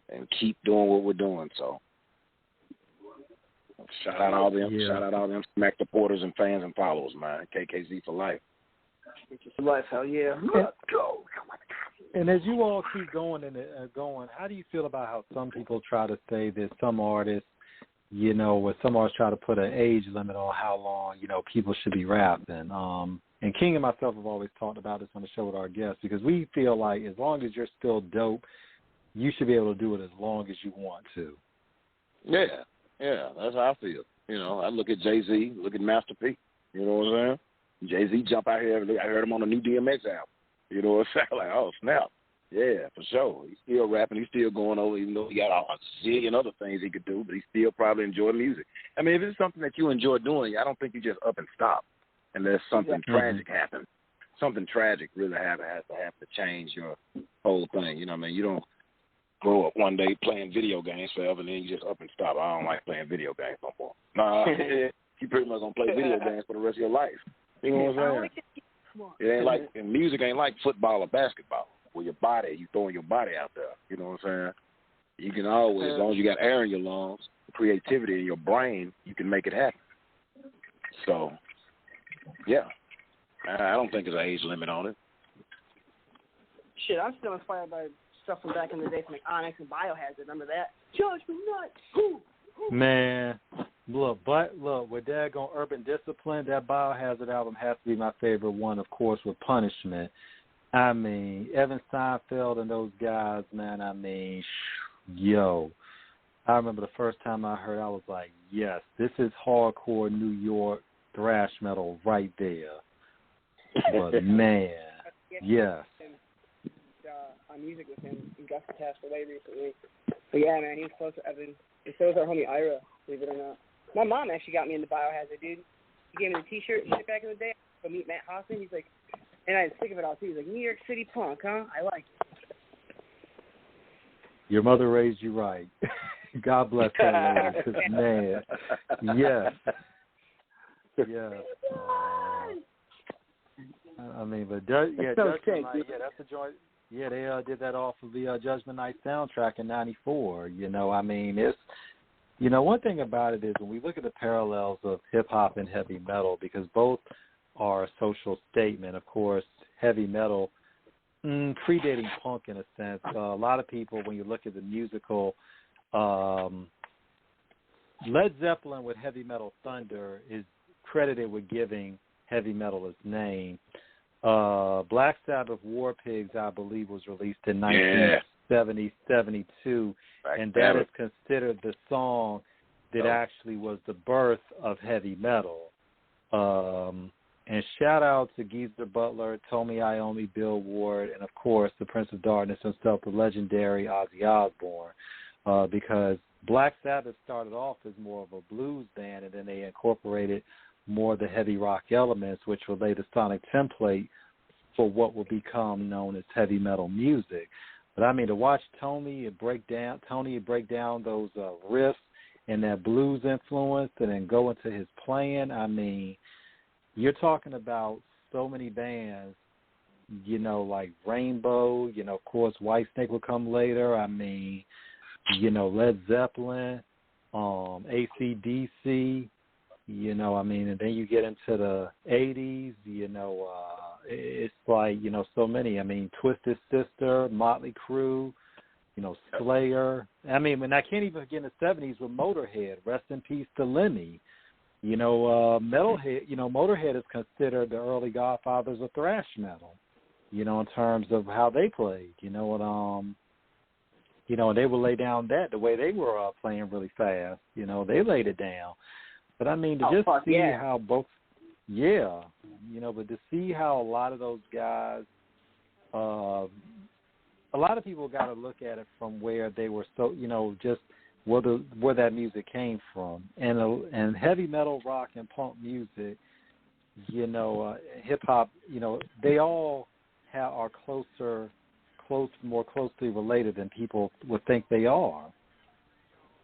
and keep doing what we're doing. So shout out all them Smack supporters and fans and followers, man. KKZ for life. For life, hell yeah. And as you all keep going how do you feel about how some people try to say that some artists, where some artists try to put an age limit on how long, people should be rapping? and King and myself have always talked about this on the show with our guests, because we feel like as long as you're still dope, you should be able to do it as long as you want to. Yeah, that's how I feel. You know, I look at Jay-Z, look at Master P. You know what I'm saying? Jay-Z jump out here. I heard him on the new DMX album. You know what I'm saying? Like, oh, snap. Yeah, for sure. He's still rapping. He's still going over, even though he got a zillion other things he could do, but he still probably enjoy music. I mean, if it's something that you enjoy doing, I don't think you just up and stop unless something tragic happens. Something tragic really has to happen to change your whole thing. You know what I mean? You don't grow up one day playing video games forever, and then you just up and stop. I don't like playing video games no more. Nah, you pretty much going to play video games for the rest of your life. You know what I'm saying? It ain't like, and music ain't like football or basketball, where your body, you throwing your body out there. You know what I'm saying? You can always, as long as you got air in your lungs, creativity in your brain, you can make it happen. So, yeah. I don't think there's an age limit on it. Shit, I'm still inspired by stuff from back in the day from like Onyx and Biohazard. Remember that? Judgment Night. Man, look, with daggone Urban Discipline, that Biohazard album has to be my favorite one, of course, with Punishment. I mean, Evan Seinfeld and those guys, man, I mean, yo. I remember the first time I heard, I was like, yes, this is hardcore New York thrash metal right there. But, man, yes. On music with him, and Gus passed away recently. But yeah, man, he was close to Evan. And so was our homie Ira, believe it or not. My mom actually got me into Biohazard, dude. He gave me the T-shirt and shit back in the day. Go meet Matt Hoffman. He's like, and I was sick of it all too. He's like, New York City punk, huh? I like it. Your mother raised you right. God bless that lady. 'Cause, man, yes. Yes. I mean, but Judgment Night, that's the joint. Yeah, they did that off of the Judgment Night soundtrack in '94. You know, I mean, it's, you know, one thing about it is when we look at the parallels of hip-hop and heavy metal, because both are a social statement, of course, heavy metal, predating punk in a sense. A lot of people, when you look at the musical, Led Zeppelin with Heavy Metal Thunder is credited with giving heavy metal its name. Black Sabbath War Pigs, I believe, was released in 1972, and that is considered the song that actually was the birth of heavy metal. And shout out to Geezer Butler, Tommy Iommi, Bill Ward, and of course the Prince of Darkness himself, the legendary Ozzy Osbourne, because Black Sabbath started off as more of a blues band, and then they incorporated more of the heavy rock elements, which will lay the sonic template for what will become known as heavy metal music. But I mean, to watch Tony break down those riffs and that blues influence, and then go into his playing, I mean, you're talking about so many bands, you know, like Rainbow, you know, of course, Whitesnake will come later. I mean, you know, Led Zeppelin, AC/DC, you know, I mean, and then you get into the 80s, you know, it's like, you know, so many. I mean, Twisted Sister, Motley Crue, you know, Slayer. I mean, and I can't even get in the 70s with Motorhead. Rest in peace to Lemmy. You know, Metalhead, you know, Motorhead is considered the early godfathers of thrash metal, you know, in terms of how they played, you know, and, you know, and they would lay down that the way they were playing really fast, you know, they laid it down. But I mean, to see how both, you know, but to see how a lot of those guys, a lot of people got to look at it from where they were, so, you know, just where that music came from. And heavy metal, rock, and punk music, you know, hip hop, you know, they all are more closely related than people would think they are.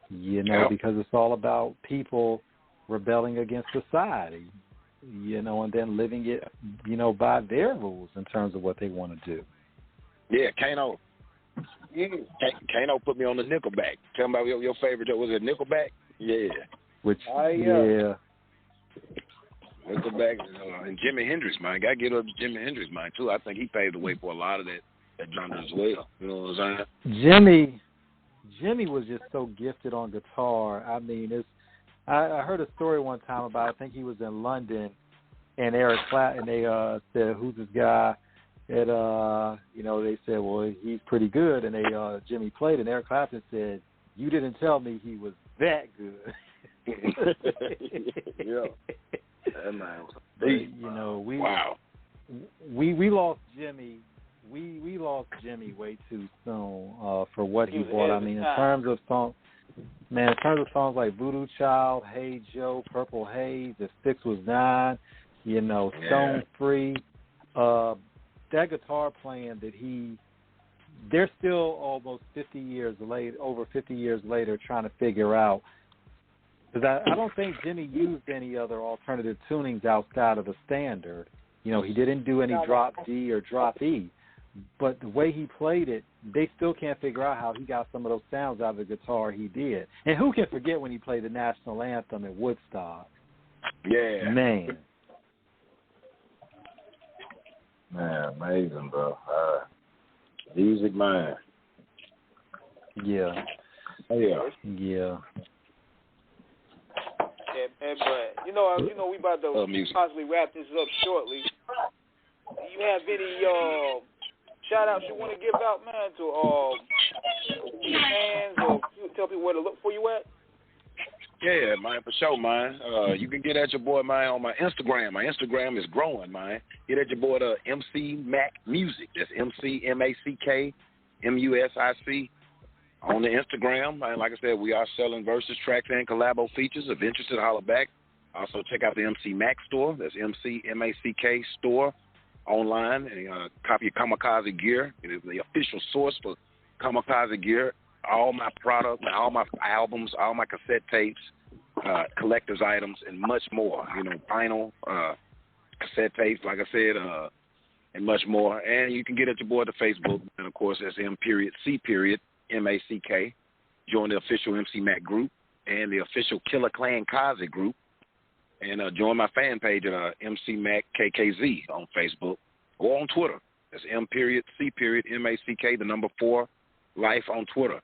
You know, because it's all about people rebelling against society, you know, and then living it, you know, by their rules in terms of what they want to do. Yeah, Kano. Kano put me on the Nickelback. Tell me about your favorite. Was it Nickelback? Yeah. Nickelback and Jimi Hendrix, man. Got to get up to Jimi Hendrix, man, too. I think he paved the way for a lot of that genre as well. You know what I'm saying? Jimmy was just so gifted on guitar. I mean, I heard a story one time about, I think he was in London, and Eric Clapton, and they said, "Who's this guy?" And they said, "Well, he's pretty good." And Jimmy played, and Eric Clapton said, "You didn't tell me he was that good." Yeah. That man was we lost Jimmy. We lost Jimmy way too soon for what he brought. I mean, in terms of songs like Voodoo Child, Hey Joe, Purple Haze, If 6 Was 9, Stone Free, that guitar playing that they're still almost 50 years later, over 50 years later, trying to figure out. Because I don't think Jimmy used any other alternative tunings outside of the standard. He didn't do any drop D or drop E. But the way he played it, they still can't figure out how he got some of those sounds out of the guitar he did. And who can forget when he played the national anthem at Woodstock? Yeah. Man, amazing, bro. Music, man. Yeah. Oh, yeah. Yeah. But we about to possibly wrap this up shortly. Do you have any shout outs you want to give out, man, to your fans, or tell people where to look for you at? Yeah, man, for sure, man. You can get at your boy, man, on my Instagram. My Instagram is growing, man. Get at your boy, MC Mack Music. That's MCMACK on the Instagram. And like I said, we are selling versus tracks and collabo features. If interested, holler back. Also, check out the MC Mack store. That's MCMACK store online. And copy your Kamikaze gear. It is the official source for Kamikaze gear. All my product, all my albums, all my cassette tapes, collector's items, and much more. Vinyl, cassette tapes, like I said, and much more. And you can get at your boy to Facebook. And, of course, that's M.C.MACK. Join the official MC Mack group and the official Killer Clan Kazi group. And join my fan page at MC Mack KKZ on Facebook or on Twitter. That's M.C.MACK, the number 4, Life on Twitter.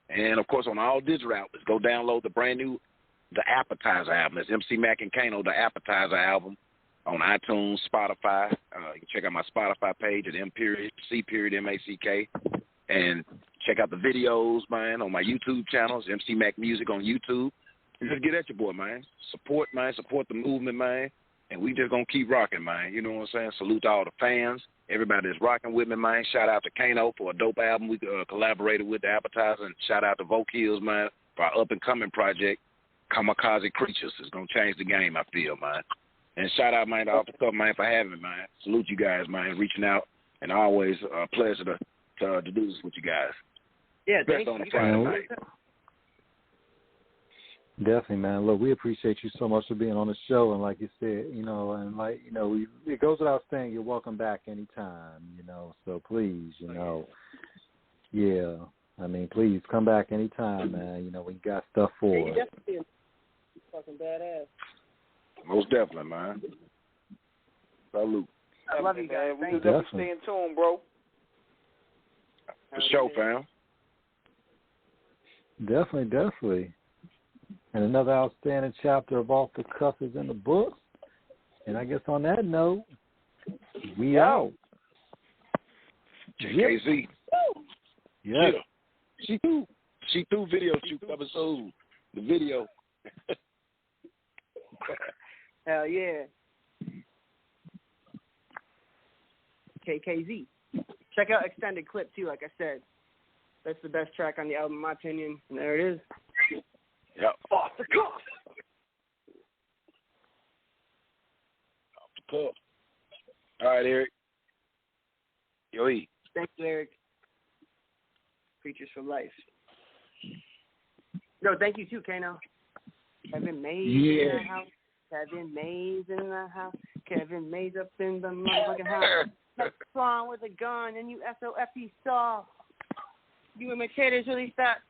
And, of course, on all digital outlets, go download the brand new The Appetizer album. That's MC Mack and Kano, The Appetizer album, on iTunes, Spotify. You can check out my Spotify page at M.C.MACK. And check out the videos, man, on my YouTube channels, MC Mack Music on YouTube. And just get at your boy, man. Support, man. Support the movement, man. And we just going to keep rocking, man. You know what I'm saying? Salute to all the fans. Everybody that's rocking with me, man. Shout out to Kano for a dope album we collaborated with, The Appetizer. And shout out to Voke Hills, man, for our up-and-coming project, Kamikaze Creatures. It's going to change the game, I feel, man. And shout out, man, to Off the Cuff, man, for having me, man. Salute you guys, man, reaching out. And always a pleasure to do this with you guys. Yeah, thanks. On a Friday night. Definitely, man. Look, we appreciate you so much for being on the show, and like you said, it goes without saying you're welcome back anytime, so please, please come back anytime, man. We got stuff for you. Definitely fucking badass. Most definitely, man. Salute. I love you guys. We definitely stay in tune, bro. For sure, fam. Definitely. And another outstanding chapter of Off the Cuff is in the book. And I guess on that note, we out. JKZ. Yeah. She threw video shoot coming soon. The video. Hell yeah. KKZ. Check out Extended Clip, too, like I said. That's the best track on the album, in my opinion. And there it is. Yep. Off the cuff. Off the cuff. All right, Eric. Yo, E. Thank you, Eric. Creatures for life. No, thank you, too, Kano. Kevin Mays in the house. Kevin Mays in the house. Kevin Mays up in the motherfucking house. That's Swan with a gun, and you SOFE saw. You imitators really fat.